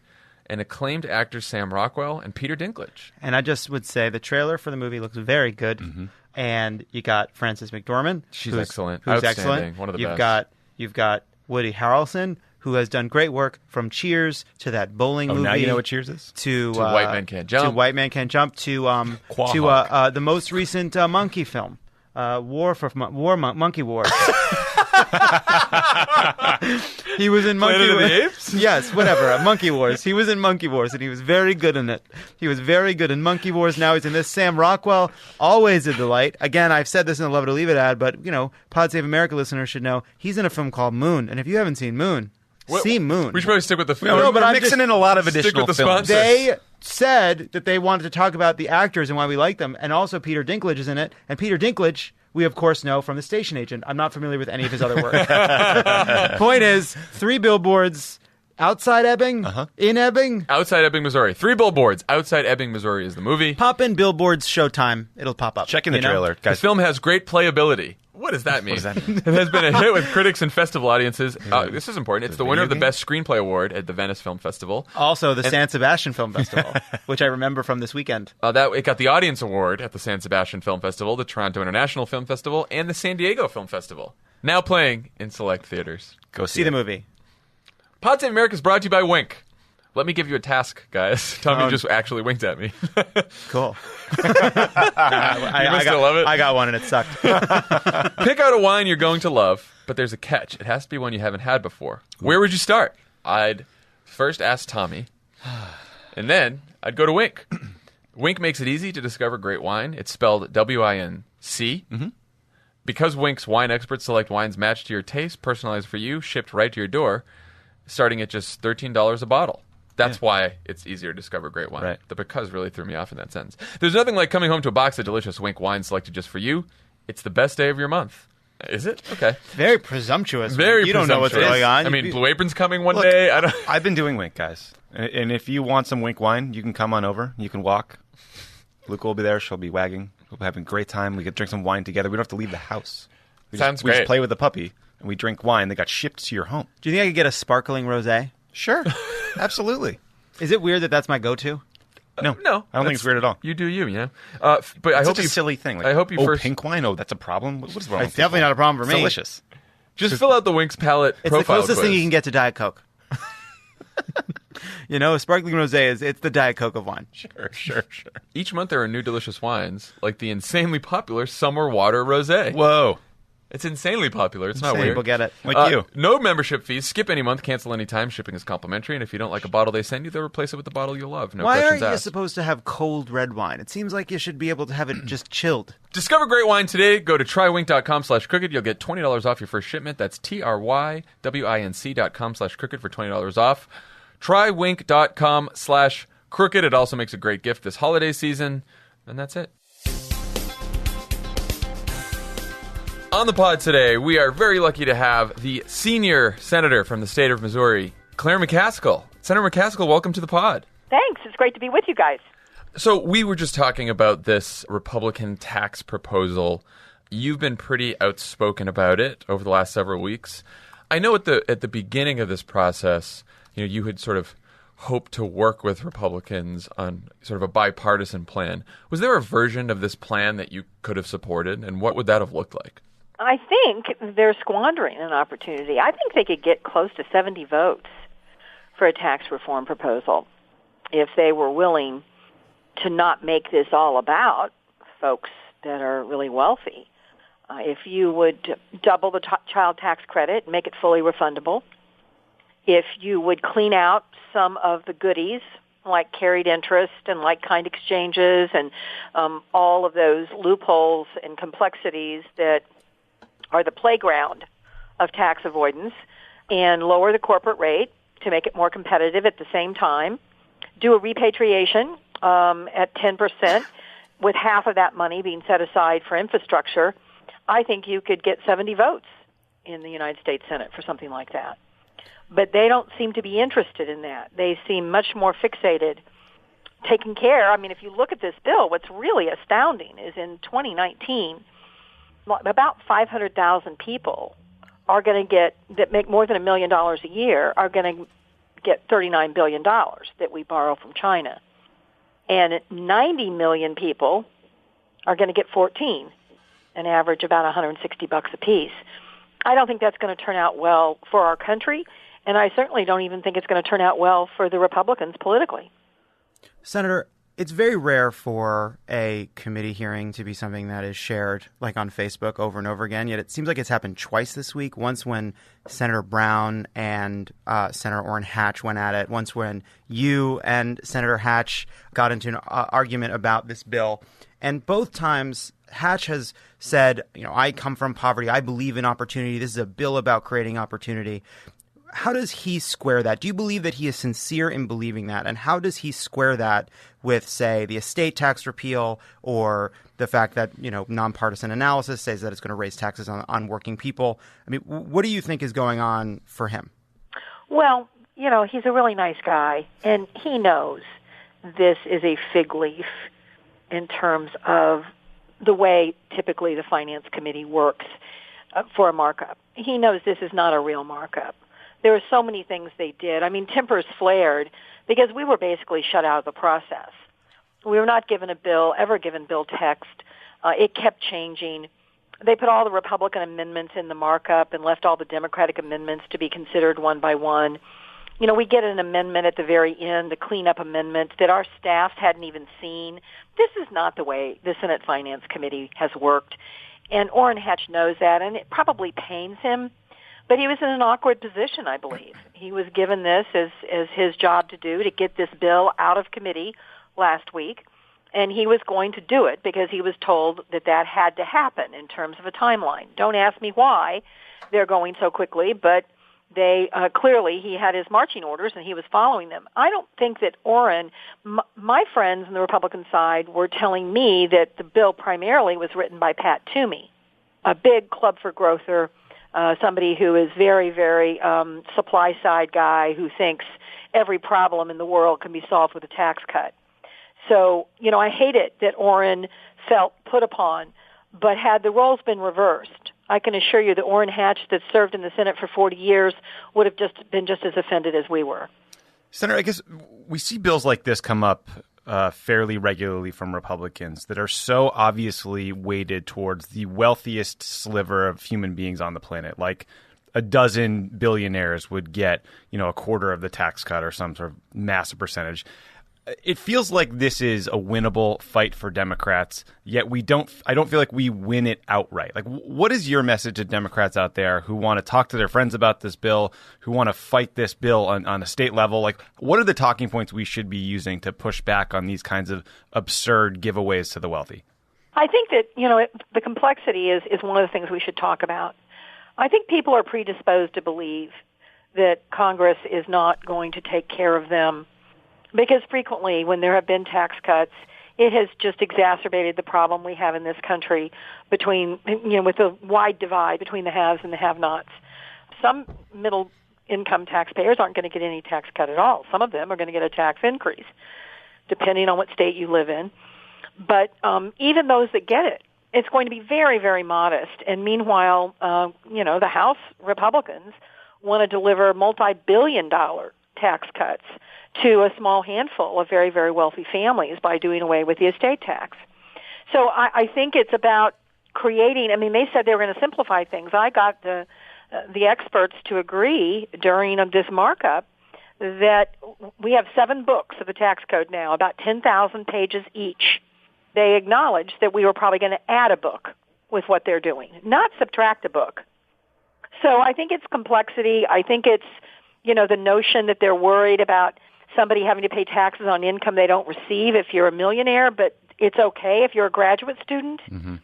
and acclaimed actors Sam Rockwell and Peter Dinklage. And I just would say the trailer for the movie looks very good. Mm-hmm. And you got Frances McDormand. She's excellent. Who's Outstanding. excellent. One of the best. You've got Woody Harrelson, who has done great work from Cheers to that bowling movie. Now you know what Cheers is? To White Man Can't Jump. To White Man Can't Jump. To the most recent monkey film, Monkey Wars. He was in Planet of the Apes? Yes, whatever. Monkey Wars. He was in Monkey Wars, and he was very good in it. He was very good in Monkey Wars. Now he's in this. Sam Rockwell, always a delight. Again, I've said this in the Love It or Leave It ad, but, Pod Save America listeners should know he's in a film called Moon. And if you haven't seen Moon, see Moon. We should probably stick with the No, but I'm mixing in a lot of additional the films. sponsor. They said that they wanted to talk about the actors and why we like them, and also Peter Dinklage is in it. And Peter Dinklage, we of course know from The Station Agent. I'm not familiar with any of his other work. Point is, 3 Billboards outside Ebbing, in Ebbing. Outside Ebbing, Missouri. 3 Billboards Outside Ebbing, Missouri is the movie. Pop in Billboards Showtime. It'll pop up. Check in the trailer, The guys. film has great playability. What does that mean? What does that mean? It has been a hit with critics and festival audiences. This is important. It's the winner of the video Best Screenplay Award at the Venice Film Festival. Also, the San Sebastian Film Festival, which I remember from this weekend. It got the Audience Award at the San Sebastian Film Festival, the Toronto International Film Festival, and the San Diego Film Festival. Now playing in select theaters. Go See the movie. Pod Save America is brought to you by Wink. Let me give you a task, guys. Tommy just actually winked at me. Cool. I still love it? I got one and it sucked. Pick out a wine you're going to love, but there's a catch. It has to be one you haven't had before. Where would you start? I'd first ask Tommy, and then I'd go to Wink. Wink makes it easy to discover great wine. It's spelled W-I-N-C. Mm-hmm. Because Wink's wine experts select wines matched to your taste, personalized for you, shipped right to your door, starting at just $13 a bottle. That's why it's easier to discover great wine. Right. The because really threw me off in that sentence. There's nothing like coming home to a box of delicious Wink wine selected just for you. It's the best day of your month. Is it? Okay. Very presumptuous. Very You don't know what's presumptuous. going on. I mean, Blue Apron's coming one Look, day. I've been doing Wink, guys. And if you want some Wink wine, you can come on over. You can walk. Luke will be there. She'll be wagging. We'll be having a great time. We can drink some wine together. We don't have to leave the house. We Sounds We just great. play with the puppy. and we drink wine that got shipped to your home. Do you think I could get a sparkling rosé? Sure. Absolutely. Is it weird that that's my go-to? No. No. I don't think it's weird at all. You do you, yeah. But I It's hope such a silly thing. Like, I hope you first pink wine? Oh, that's a problem? What is wrong It's with definitely pink not a problem for wine? me. It's delicious. just fill out the Winks palette It's profile the closest quiz. thing you can get to Diet Coke. A sparkling rosé it's the Diet Coke of wine. Sure. Each month there are new delicious wines, like the insanely popular Summer Water Rosé. Whoa. It's insanely popular. It's not Insane. weird. People get it. Like you. No membership fees. Skip any month. Cancel any time. Shipping is complimentary. And if you don't like a bottle they send you, they'll replace it with the bottle you love. No Why questions aren't you asked. supposed to have cold red wine? It seems like you should be able to have it just chilled. Discover great wine today. Go to trywink.com/crooked. You'll get $20 off your first shipment. That's TRYWINC.com/crooked for $20 off. Trywink.com/crooked. It also makes a great gift this holiday season. And that's it. On the pod today, we are very lucky to have the senior senator from the state of Missouri, Claire McCaskill. Senator McCaskill, welcome to the pod. Thanks. It's great to be with you guys. So we were just talking about this Republican tax proposal. You've been pretty outspoken about it over the last several weeks. I know at the beginning of this process, you had sort of hoped to work with Republicans on sort of a bipartisan plan. Was there a version of this plan that you could have supported, and what would that have looked like? I think they're squandering an opportunity. I think they could get close to 70 votes for a tax reform proposal if they were willing to not make this all about folks that are really wealthy. If you would double the child tax credit and make it fully refundable, if you would clean out some of the goodies like carried interest and like-kind exchanges and all of those loopholes and complexities that are the playground of tax avoidance, and lower the corporate rate to make it more competitive at the same time, do a repatriation at 10% with half of that money being set aside for infrastructure, I think you could get 70 votes in the United States Senate for something like that. But they don't seem to be interested in that. They seem much more fixated, taking care. I mean, if you look at this bill, what's really astounding is in 2019, about 500,000 people are going to get, that make more than $1 million a year, are going to get $39 billion that we borrow from China. And 90 million people are going to get 14, an average about $160 a piece. I don't think that's going to turn out well for our country, and I certainly don't even think it's going to turn out well for the Republicans politically. Senator, it's very rare for a committee hearing to be something that is shared like on Facebook over and over again, yet it seems like it's happened twice this week. Once when Senator Brown and Senator Orrin Hatch went at it. Once when you and Senator Hatch got into an argument about this bill. And both times Hatch has said, I come from poverty. I believe in opportunity. This is a bill about creating opportunity. How does he square that? Do you believe that he is sincere in believing that? And how does he square that with, say, the estate tax repeal or the fact that, nonpartisan analysis says that it's going to raise taxes on working people? I mean, what do you think is going on for him? Well, he's a really nice guy, and he knows this is a fig leaf in terms of the way typically the Finance Committee works for a markup. He knows this is not a real markup. There were so many things they did. I mean, tempers flared because we were basically shut out of the process. We were not given ever given bill text. It kept changing. They put all the Republican amendments in the markup and left all the Democratic amendments to be considered one by one. We get an amendment at the very end, the cleanup amendment, that our staffs hadn't even seen. This is not the way the Senate Finance Committee has worked. And Orrin Hatch knows that, and it probably pains him. But he was in an awkward position, I believe. He was given this as his job to do, to get this bill out of committee last week, and he was going to do it because he was told that had to happen in terms of a timeline. Don't ask me why they're going so quickly, but they clearly he had his marching orders and he was following them. I don't think that Orrin, my friends on the Republican side were telling me that the bill primarily was written by Pat Toomey, a big Club for Growther, somebody who is very, very supply-side guy who thinks every problem in the world can be solved with a tax cut. So, I hate it that Orrin felt put upon, but had the roles been reversed, I can assure you that Orrin Hatch, that served in the Senate for 40 years, would have been just as offended as we were. Senator, I guess we see bills like this come up fairly regularly from Republicans that are so obviously weighted towards the wealthiest sliver of human beings on the planet. Like a dozen billionaires would get, a quarter of the tax cut or some sort of massive percentage. It feels like this is a winnable fight for Democrats, yet I don't feel like we win it outright. Like, what is your message to Democrats out there who want to talk to their friends about this bill, who want to fight this bill on a state level? Like, what are the talking points we should be using to push back on these kinds of absurd giveaways to the wealthy? I think that, the complexity is one of the things we should talk about. I think people are predisposed to believe that Congress is not going to take care of them, because frequently when there have been tax cuts, it has just exacerbated the problem we have in this country between, with the wide divide between the haves and the have-nots. Some middle income taxpayers aren't going to get any tax cut at all. Some of them are going to get a tax increase, depending on what state you live in. But even those that get it, it's going to be very, very modest. And meanwhile, the House Republicans want to deliver multi-billion-dollar tax cuts to a small handful of very, very wealthy families by doing away with the estate tax. So I think it's about creating, they said they were going to simplify things. I got the experts to agree during this markup that we have 7 books of the tax code now, about 10,000 pages each. They acknowledged that we were probably going to add a book with what they're doing, not subtract a book. So I think it's complexity. I think it's, the notion that they're worried about somebody having to pay taxes on income they don't receive if you're a millionaire, but it's okay if you're a graduate student. Mm-hmm.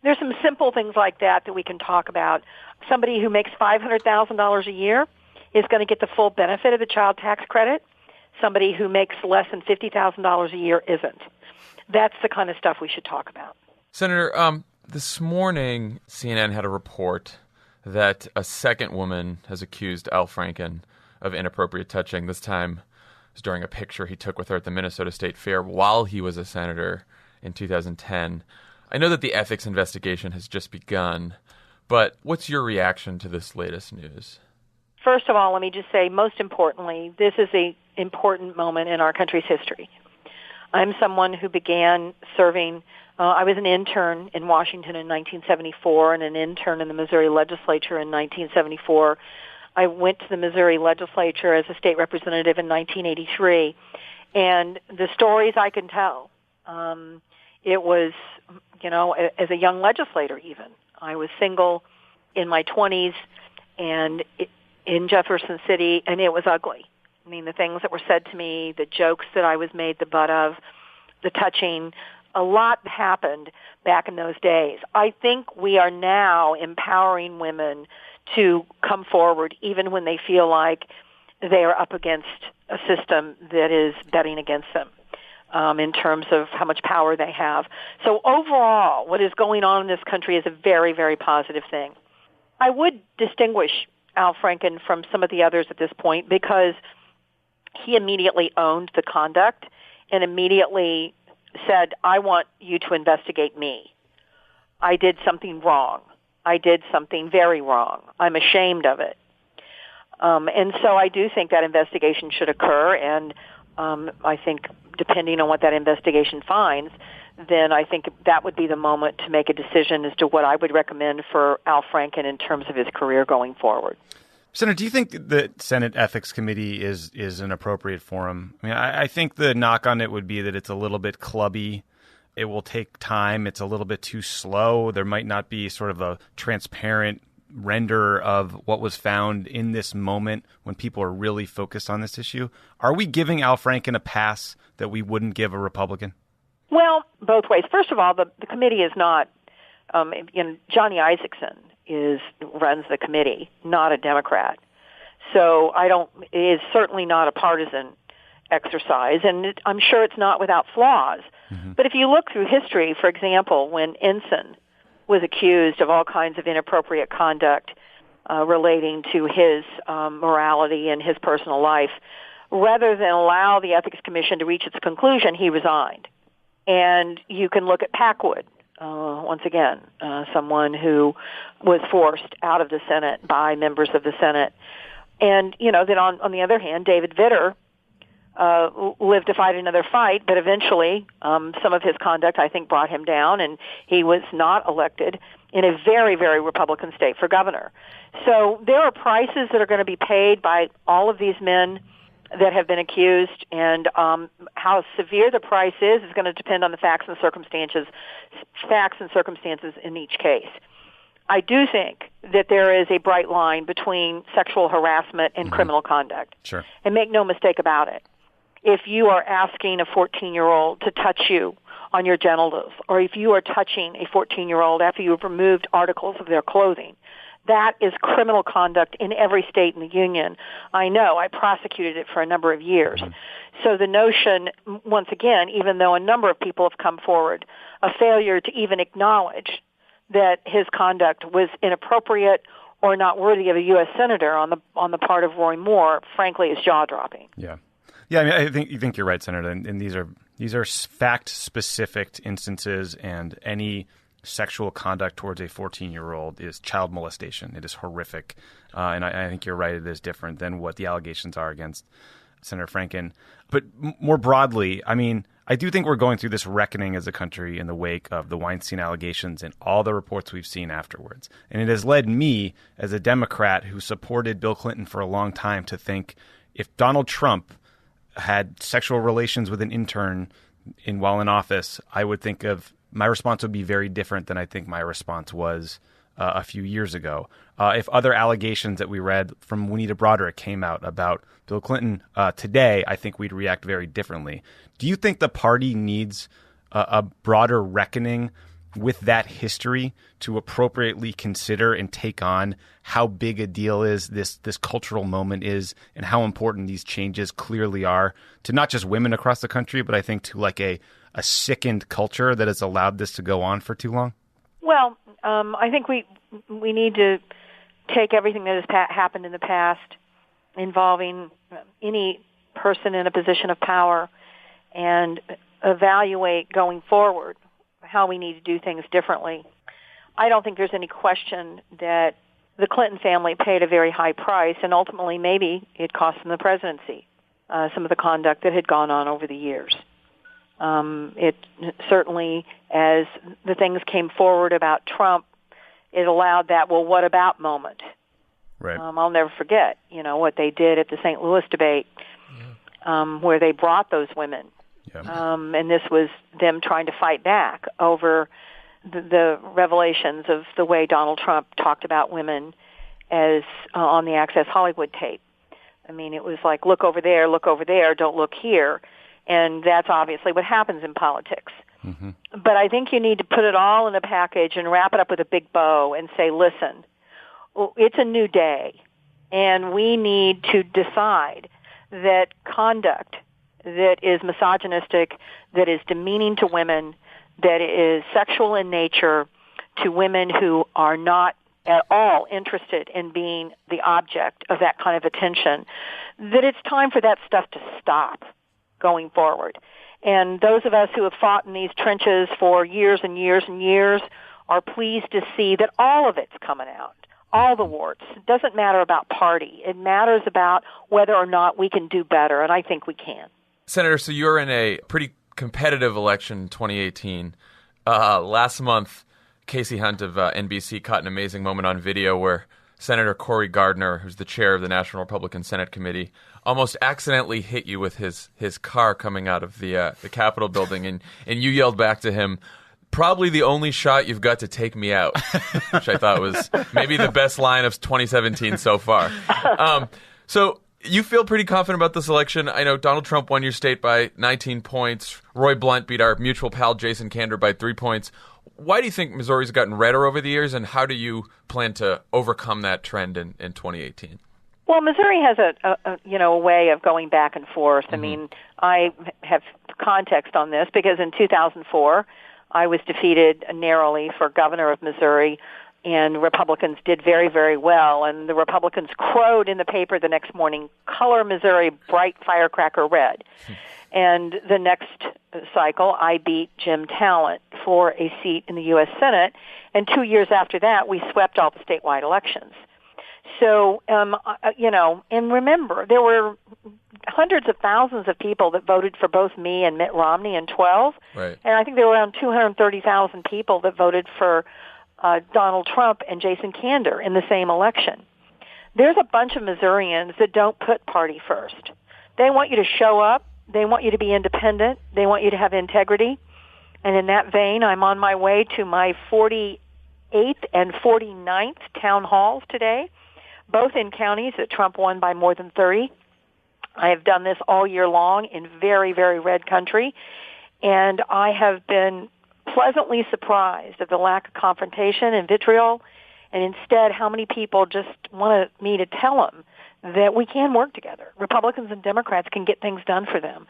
There's some simple things like that we can talk about. Somebody who makes $500,000 a year is going to get the full benefit of the child tax credit. Somebody who makes less than $50,000 a year isn't. That's the kind of stuff we should talk about. Senator, this morning CNN had a report that a second woman has accused Al Franken of inappropriate touching. This time it was during a picture he took with her at the Minnesota State Fair while he was a senator in 2010. I know that the ethics investigation has just begun, but what's your reaction to this latest news? First of all, let me just say, most importantly, this is an important moment in our country's history. I'm someone who began serving. I was an intern in Washington in 1974 and an intern in the Missouri legislature in 1974. I went to the Missouri legislature as a state representative in 1983. And the stories I can tell, it was, as a young legislator even. I was single in my 20s and in Jefferson City, and it was ugly. The things that were said to me, the jokes that I was made the butt of, the touching, a lot happened back in those days. I think we are now empowering women to come forward even when they feel like they are up against a system that is betting against them in terms of how much power they have. So overall, what is going on in this country is a very, very positive thing. I would distinguish Al Franken from some of the others at this point because he immediately owned the conduct and immediately said, I want you to investigate me. I did something wrong. I did something very wrong. I'm ashamed of it. And so I do think that investigation should occur, and I think depending on what that investigation finds, then I think that would be the moment to make a decision as to what I would recommend for Al Franken in terms of his career going forward. Senator, do you think the Senate Ethics Committee is an appropriate forum? I think the knock on it would be that it's a little bit clubby. It will take time. It's a little bit too slow. There might not be sort of a transparent render of what was found in this moment when people are really focused on this issue. Are we giving Al Franken a pass that we wouldn't give a Republican? Well, both ways. First of all, the committee is not, Johnny Isakson runs the committee, not a Democrat. So it is certainly not a partisan exercise, and I'm sure it's not without flaws. Mm-hmm. But if you look through history, for example, when Ensign was accused of all kinds of inappropriate conduct relating to his morality and his personal life, rather than allow the Ethics Commission to reach its conclusion, he resigned. And you can look at Packwood, once again, someone who was forced out of the Senate by members of the Senate. And, then on the other hand, David Vitter lived to fight another fight, but eventually some of his conduct, I think, brought him down, and he was not elected in a very, very Republican state for governor. So there are prices that are going to be paid by all of these men that have been accused, and how severe the price is going to depend on the facts and circumstances in each case. I do think that there is a bright line between sexual harassment and criminal conduct. Sure. And make no mistake about it. If you are asking a 14-year-old to touch you on your genitals, or if you are touching a 14-year-old after you have removed articles of their clothing, that is criminal conduct in every state in the union. I know. I prosecuted it for a number of years. So the notion, once again, even though a number of people have come forward, a failure to even acknowledge that his conduct was inappropriate or not worthy of a U.S. senator on the part of Roy Moore, frankly, is jaw-dropping. Yeah. Yeah, I mean, I think you're right, Senator. And these are fact-specific instances, and any sexual conduct towards a 14-year-old is child molestation. It is horrific. And I think you're right. It is different than what the allegations are against Senator Franken. But more broadly, I mean, I do think we're going through this reckoning as a country in the wake of the Weinstein allegations and all the reports we've seen afterwards. And it has led me, as a Democrat who supported Bill Clinton for a long time, to think if Donald Trump had sexual relations with an intern while in office, I would think of my response would be very different than I think my response was a few years ago. If other allegations that we read from Juanita Broderick came out about Bill Clinton today, I think we'd react very differently. Do you think the party needs a broader reckoning with that history to appropriately consider and take on how big a deal is this cultural moment is, and how important these changes clearly are to not just women across the country, but I think to like a sickened culture that has allowed this to go on for too long? Well, I think we need to take everything that has happened in the past involving any person in a position of power and evaluate going forward how we need to do things differently. I don't think there's any question that the Clinton family paid a very high price, and ultimately maybe it cost them the presidency, some of the conduct that had gone on over the years. It certainly, as the things came forward about Trump, it allowed that, well, what about moment? Right. I'll never forget, what they did at the St. Louis debate, where they brought those women. Yeah. And this was them trying to fight back over the revelations of the way Donald Trump talked about women as on the Access Hollywood tape. I mean, it was like, look over there, don't look here. And that's obviously what happens in politics. Mm-hmm. But I think you need to put it all in a package and wrap it up with a big bow and say, listen, it's a new day, and we need to decide that conduct that is misogynistic, that is demeaning to women, that is sexual in nature to women who are not at all interested in being the object of that kind of attention, that it's time for that stuff to stop going forward. And those of us who have fought in these trenches for years and years and years are pleased to see that all of it's coming out, all the warts. It doesn't matter about party. It matters about whether or not we can do better, and I think we can. Senator, so you're in a pretty competitive election in 2018. Last month, Casey Hunt of NBC caught an amazing moment on video where Senator Cory Gardner, who's the chair of the National Republican Senate Committee, almost accidentally hit you with his car coming out of the Capitol building, and you yelled back to him, "Probably the only shot you've got to take me out," which I thought was maybe the best line of 2017 so far. So you feel pretty confident about this election. I know Donald Trump won your state by 19 points. Roy Blunt beat our mutual pal Jason Kander by 3 points. Why do you think Missouri's gotten redder over the years, and how do you plan to overcome that trend in 2018? Well, Missouri has a way of going back and forth. Mm-hmm. I mean, I have context on this because in 2004, I was defeated narrowly for governor of Missouri, and Republicans did very, very well. And the Republicans crowed in the paper the next morning, "Color Missouri bright firecracker red." And the next cycle, I beat Jim Talent for a seat in the U.S. Senate, and 2 years after that, we swept all the statewide elections. So, and remember, there were hundreds of thousands of people that voted for both me and Mitt Romney in 12, Right. and I think there were around 230,000 people that voted for Donald Trump and Jason Kander in the same election. There's a bunch of Missourians that don't put party first. They want you to show up. They want you to be independent. They want you to have integrity. And in that vein, I'm on my way to my 48th and 49th town halls today, both in counties that Trump won by more than 30. I have done this all year long in very, very red country, and I have been pleasantly surprised at the lack of confrontation and vitriol, and instead how many people just want me to tell them that we can work together. Republicans and Democrats can get things done for them.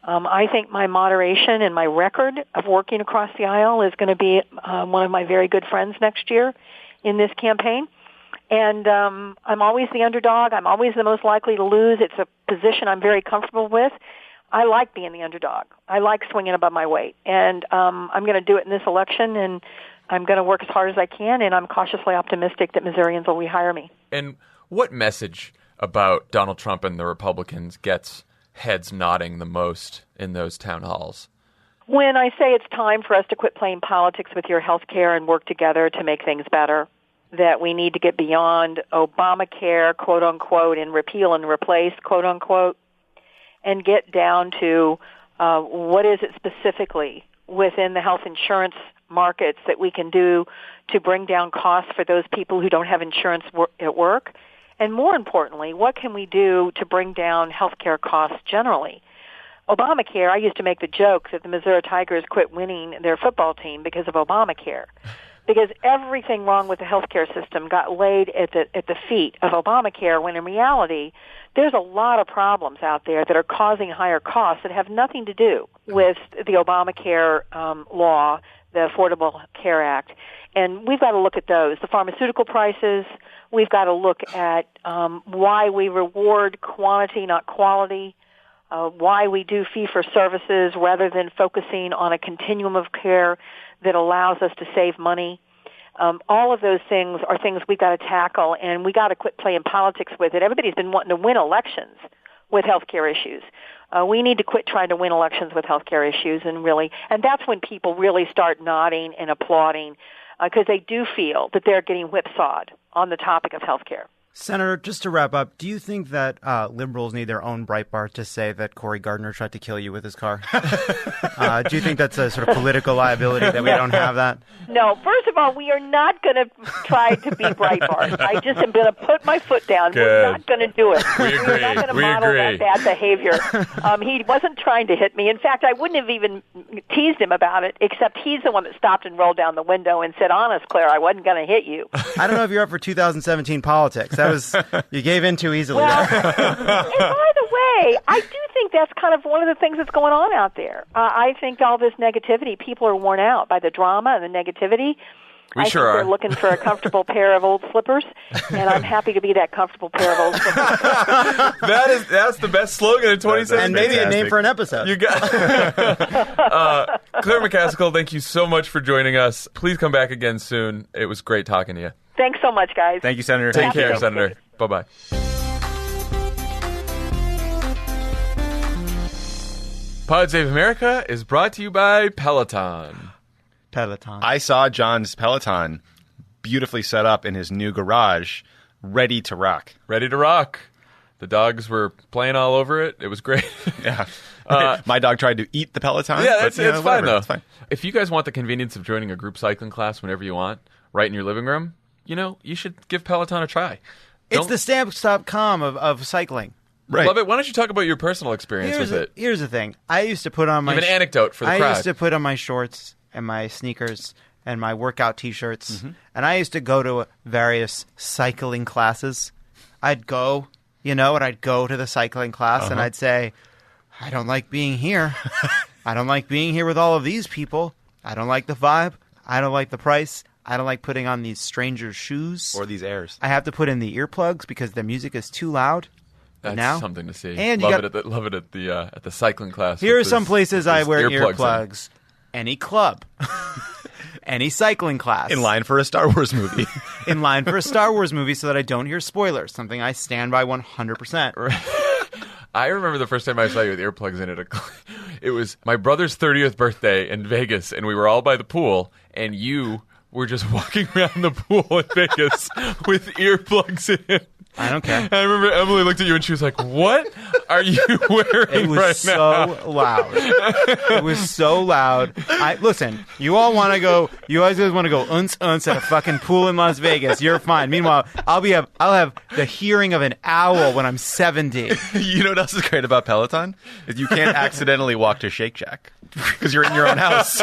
I think my moderation and my record of working across the aisle is going to be one of my very good friends next year in this campaign. And I'm always the underdog. I'm always the most likely to lose. It's a position I'm very comfortable with. I like being the underdog. I like swinging above my weight. And I'm going to do it in this election, and I'm going to work as hard as I can, and I'm cautiously optimistic that Missourians will rehire me. And what message about Donald Trump and the Republicans gets heads nodding the most in those town halls? When I say it's time for us to quit playing politics with your health care and work together to make things better, that we need to get beyond Obamacare, quote unquote, and repeal and replace, quote unquote, and get down to what is it specifically within the health insurance markets that we can do to bring down costs for those people who don't have insurance at work. And more importantly, what can we do to bring down health care costs generally? Obamacare, I used to make the joke that the Missouri Tigers quit winning their football team because of Obamacare. Because everything wrong with the healthcare system got laid at the feet of Obamacare, when in reality, there's a lot of problems out there that are causing higher costs that have nothing to do with the Obamacare law, the Affordable Care Act. And we've got to look at those. The pharmaceutical prices, we've got to look at why we reward quantity, not quality, why we do fee-for-services rather than focusing on a continuum of care that allows us to save money. All of those things are things we've got to tackle, and we got to quit playing politics with it. Everybody's been wanting to win elections with healthcare issues. We need to quit trying to win elections with healthcare issues, and that's when people really start nodding and applauding, because they do feel that they're getting whipsawed on the topic of healthcare. Senator, just to wrap up, do you think that liberals need their own Breitbart to say that Cory Gardner tried to kill you with his car? Do you think that's a sort of political liability that we don't have that? No. First of all, we are not going to try to be Breitbart. I just am going to put my foot down. Good. We're not going to do it. We agree. We're not going to model agree. that bad behavior. He wasn't trying to hit me. In fact, I wouldn't have even teased him about it, except he's the one that stopped and rolled down the window and said, "Honest, Claire, I wasn't going to hit you." I don't know if you're up for 2017 politics. You gave in too easily. Well, and by the way, I do think that's kind of one of the things that's going on out there. I think all this negativity, people are worn out by the drama and the negativity. We I sure think are. they're looking for a comfortable pair of old slippers, and I'm happy to be that comfortable pair of old slippers. That's the best slogan in 2017. And maybe a name for an episode. You got Claire McCaskill, thank you so much for joining us. Please come back again soon. It was great talking to you. Thanks so much, guys. Thank you, Senator. Take Happy care, Thanksgiving. Senator. Bye-bye. Pod Save America is brought to you by Peloton. Peloton. I saw John's Peloton beautifully set up in his new garage, ready to rock. Ready to rock. The dogs were playing all over it. It was great. Yeah. My dog tried to eat the Peloton. Yeah, but, it's you know, fine, whatever. though. It's fine. If you guys want the convenience of joining a group cycling class whenever you want, right in your living room, you should give Peloton a try. It's the stamps.com of cycling. Right. Love it. Why don't you talk about your personal experience with it? Here's the thing. I used to put on my You have an anecdote for the I crowd. used to put on my shorts and my sneakers and my workout T-shirts, and I used to go to various cycling classes. I'd go, and I'd go to the cycling class, and I'd say, I don't like being here. I don't like being here with all of these people. I don't like the vibe. I don't like the price. I don't like putting on these strangers' shoes. Or these airs. I have to put in the earplugs because the music is too loud. That's now, something to see. and love it at the cycling class. Here are with some his- places with I his wear earplugs in. earplugs, any club, any cycling class. In line for a Star Wars movie. In line for a Star Wars movie so that I don't hear spoilers, something I stand by 100%. I remember the first time I saw you with earplugs in it. It was my brother's 30th birthday in Vegas, and we were all by the pool, and you were just walking around the pool in Vegas with earplugs in. I don't care. I remember Emily looked at you and she was like, "What are you wearing It was right now?" so loud. It was so loud. Listen, you all want to go. You guys want to go unce at a fucking pool in Las Vegas. You're fine. Meanwhile, I'll have the hearing of an owl when I'm 70. You know what else is great about Peloton? Is you can't accidentally walk to Shake Shack because you're in your own house.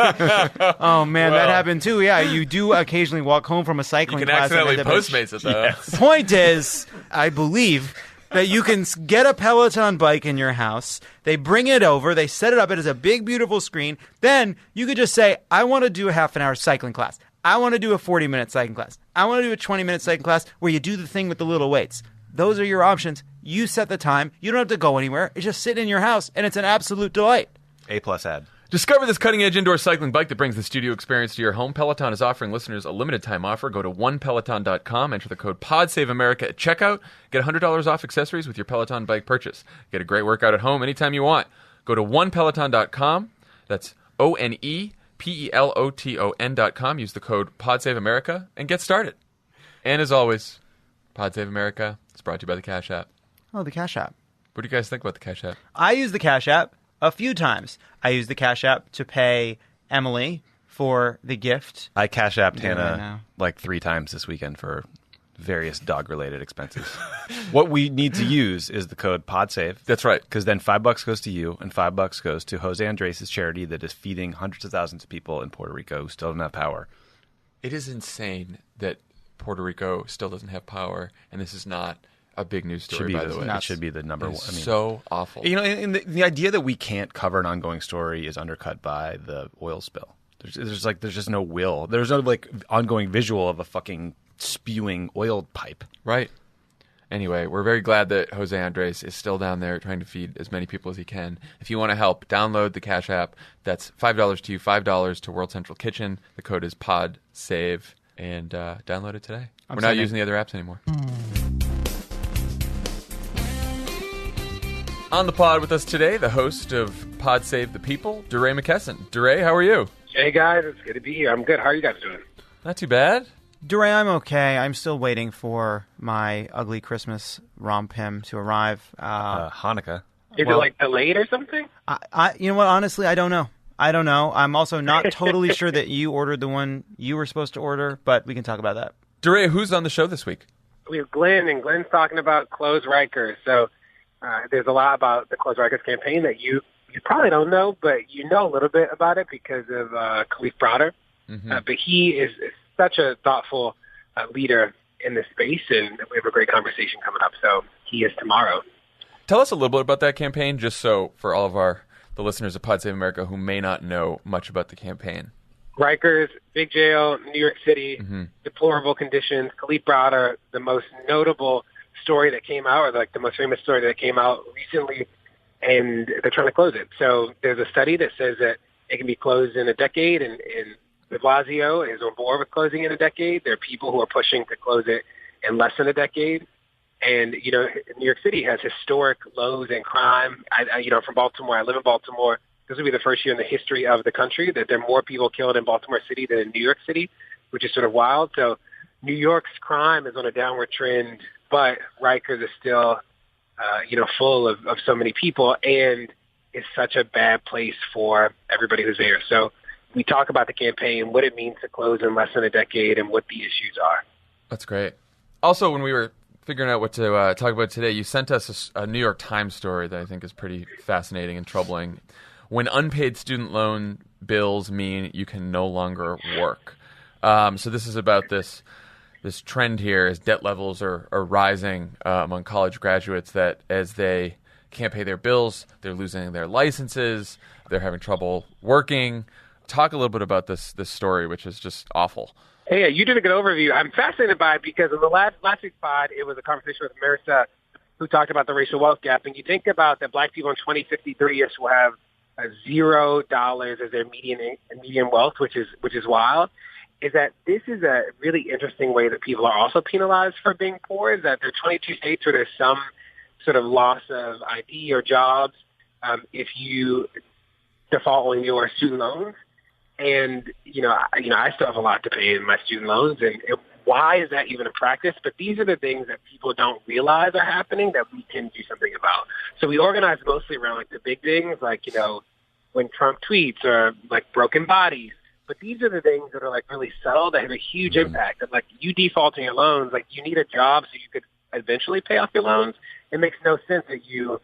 Oh man, that happened too. Yeah, you do occasionally walk home from a cycling You can class. accidentally Postmates it, though. Yes. The point is, I believe that you can get a Peloton bike in your house. They bring it over. They set it up. It is a big, beautiful screen. Then you could just say, I want to do a half an hour cycling class. I want to do a 40-minute cycling class. I want to do a 20-minute cycling class where you do the thing with the little weights. Those are your options. You set the time. You don't have to go anywhere. It's just sitting in your house, and it's an absolute delight. A+ ad. Discover this cutting-edge indoor cycling bike that brings the studio experience to your home. Peloton is offering listeners a limited-time offer. Go to onepeloton.com, enter the code PodSaveAmerica at checkout, get $100 off accessories with your Peloton bike purchase. Get a great workout at home anytime you want. Go to onepeloton.com. That's ONEPELOTON.com. Use the code PodSaveAmerica and get started. And as always, Pod Save America is brought to you by the Cash App. Oh, the Cash App. What do you guys think about the Cash App? I use the Cash App a few times. I use the Cash App to pay Emily for the gift. I Cash Apped Doing it right Hannah now. like 3 times this weekend for various dog-related expenses. What we need to use is the code PODSAVE. That's right. Because then $5 goes to you and $5 goes to Jose Andres' charity that is feeding hundreds of thousands of people in Puerto Rico who still don't have power. It is insane that Puerto Rico still doesn't have power, and this is not a big news story, by the way. It should be the number one. It's so awful. You know, and the idea that we can't cover an ongoing story is undercut by the oil spill. There's just no will. There's no like ongoing visual of a fucking spewing oil pipe. Right. Anyway, we're very glad that Jose Andres is still down there trying to feed as many people as he can. If you want to help, download the Cash App. That's $5 to you, $5 to World Central Kitchen. The code is PODSAVE, and download it today. We're not using the other apps anymore. On the pod with us today, the host of Pod Save the People, DeRay McKesson. DeRay, how are you? Hey, guys. It's good to be here. I'm good. How are you guys doing? Not too bad. DeRay, I'm okay. I'm still waiting for my ugly Christmas romp hymn to arrive. Hanukkah. Is it like delayed or something? You know what? Honestly, I don't know. I'm also not totally sure that you ordered the one you were supposed to order, but we can talk about that. DeRay, who's on the show this week? We have Glenn, and Glenn's talking about Close Rikers. So there's a lot about the Close Rikers campaign that you probably don't know, but you know a little bit about it because of Khalif Browder. Mm-hmm. But he is such a thoughtful leader in this space, and we have a great conversation coming up. So he is tomorrow. Tell us a little bit about that campaign, just so for all of the listeners of Pod Save America who may not know much about the campaign. Rikers, big jail, New York City, deplorable conditions. Khalif Browder, the most notable story that came out, or like the most famous story that came out recently, and they're trying to close it. So there's a study that says that it can be closed in a decade, and de Blasio is on board with closing in a decade. There are people who are pushing to close it in less than a decade. And, you know, New York City has historic lows in crime. I'm from Baltimore. I live in Baltimore. This will be the first year in the history of the country that there are more people killed in Baltimore City than in New York City, which is sort of wild. So New York's crime is on a downward trend, but Rikers is still, full of so many people, and it's such a bad place for everybody who's there. So we talk about the campaign, what it means to close in less than a decade, and what the issues are. That's great. Also, when we were figuring out what to talk about today, you sent us a New York Times story that I think is pretty fascinating and troubling. When unpaid student loan bills mean you can no longer work. So this is about this trend here as debt levels are rising among college graduates, that as they can't pay their bills, they're losing their licenses, they're having trouble working. Talk a little bit about this story, which is just awful. Hey, you did a good overview. I'm fascinated by it because in the last week's pod, it was a conversation with Marissa, who talked about the racial wealth gap. And you think about that black people in 2053 will have $0 as their median wealth, which is wild, is that this is a really interesting way that people are also penalized for being poor, is that there are 22 states where there's some sort of loss of ID or jobs if you default on your student loans. And, I still have a lot to pay in my student loans. And why is that even a practice? But these are the things that people don't realize are happening that we can do something about. So we organize mostly around like the big things, like, when Trump tweets or like broken bodies. But these are the things that are like really subtle that have a huge impact. And like you defaulting your loans, like you need a job so you could eventually pay off your loans. It makes no sense that you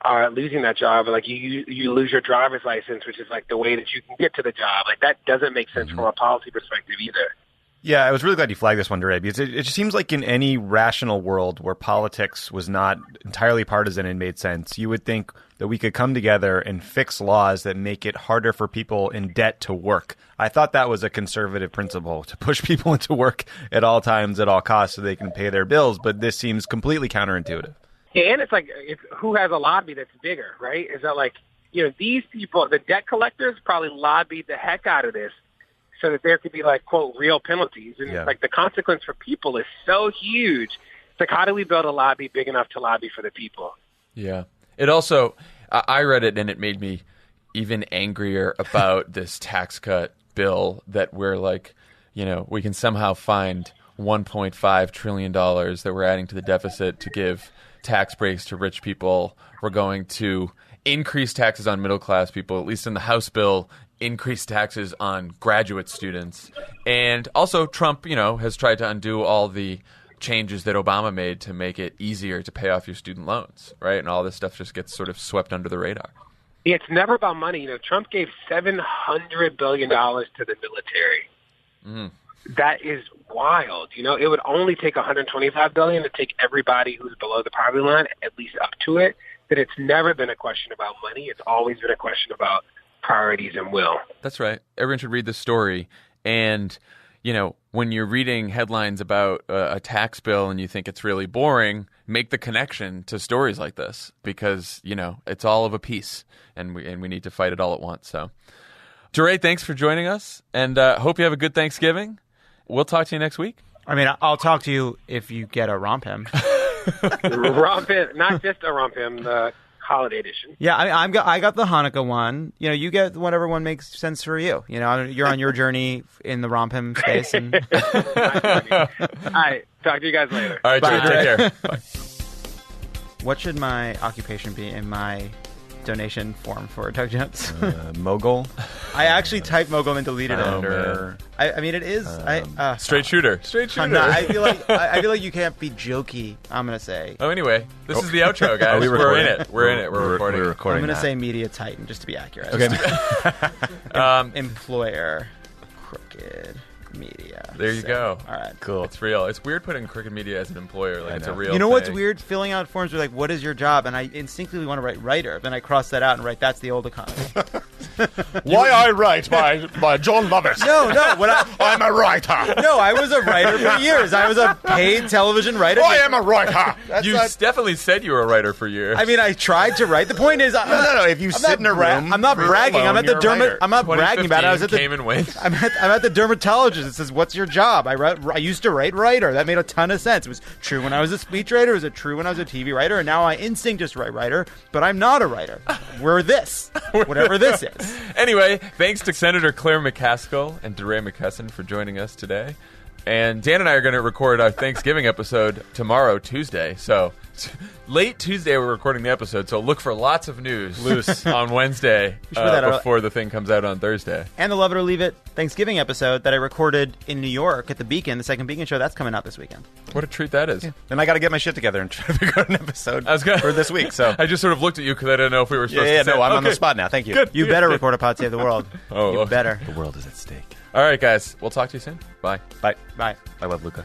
are losing that job, or like you lose your driver's license, which is like the way that you can get to the job. Like that doesn't make sense from a policy perspective either. Yeah, I was really glad you flagged this one, DeRay, because it just seems like in any rational world where politics was not entirely partisan and made sense, you would think that we could come together and fix laws that make it harder for people in debt to work. I thought that was a conservative principle, to push people into work at all times, at all costs, so they can pay their bills, but this seems completely counterintuitive. Yeah, and it's who has a lobby that's bigger, right? Is that like, these people, the debt collectors probably lobbied the heck out of this so that there could be like, quote, real penalties. And it's like the consequence for people is so huge. It's like, how do we build a lobby big enough to lobby for the people? Yeah. It also, I read it and it made me even angrier about this tax cut bill that we're like, we can somehow find $1.5 trillion that we're adding to the deficit to give tax breaks to rich people. We're going to increase taxes on middle class people, at least in the House bill, increase taxes on graduate students. And also Trump, has tried to undo all the changes that Obama made to make it easier to pay off your student loans, right? And all this stuff just gets sort of swept under the radar. It's never about money. Trump gave $700 billion to the military. Mm. That is wild. It would only take $125 billion to take everybody who's below the poverty line at least up to it. That it's never been a question about money. It's always been a question about priorities and will. That's right. Everyone should read this story. And, when you're reading headlines about a tax bill and you think it's really boring, make the connection to stories like this because, it's all of a piece and we need to fight it all at once. So, DeRay, thanks for joining us and hope you have a good Thanksgiving. We'll talk to you next week. I mean, I'll talk to you if you get a romp him. Romp him, not just a romp him, the holiday edition. Yeah, I got the Hanukkah one. You get whatever one makes sense for you. You're on your journey in the romp him space. And... All right, talk to you guys later. All right, Bye. Take care. Bye. What should my occupation be in my donation form for Doug Jones? Mogul. I actually typed mogul and deleted it. I mean, it is straight shooter. Straight shooter. I feel like you can't be jokey. I'm gonna say. Oh, anyway, this is the outro, guys. We're in it. We're recording. We're recording. I'm gonna say media titan just to be accurate. Okay. Employer, crooked media. There you go. All right, cool. It's real. It's weird putting crooked media as an employer. Like it's a real. What's weird? Filling out forms are like, "What is your job?" And I instinctively want to write writer. Then I cross that out and write, "That's the old economy." Why I write by John Lovett. No. I'm a writer. No, I was a writer for years. I was a paid television writer. I am a writer. Definitely said you were a writer for years. I mean, I tried to write. The point is, no. If you sit in a room, I'm not bragging. I'm at the I'm not bragging about it. I was at the. Came and went. I'm at the dermatologist. It says, "What's your job?" I used to write writer. That made a ton of sense. It was true when I was a speechwriter. It was true when I was a TV writer. And now I instinct just write writer. But I'm not a writer. We're this, whatever this is. Anyway, thanks to Senator Claire McCaskill and DeRay McKesson for joining us today. And Dan and I are going to record our Thanksgiving episode tomorrow, Tuesday. So late Tuesday, we're recording the episode. So look for lots of news loose on Wednesday before the thing comes out on Thursday. And the Love It or Leave It Thanksgiving episode that I recorded in New York at the Beacon, the second Beacon show, that's coming out this weekend. What a treat that is. Yeah. And I got to get my shit together and try to figure out an episode for this week. So I just sort of looked at you because I didn't know if we were supposed to say I'm on the spot now. Thank you. Good. You better record a Pod Save the World. You better. The world is at stake. All right, guys. We'll talk to you soon. Bye. Bye. Bye. I love Luca.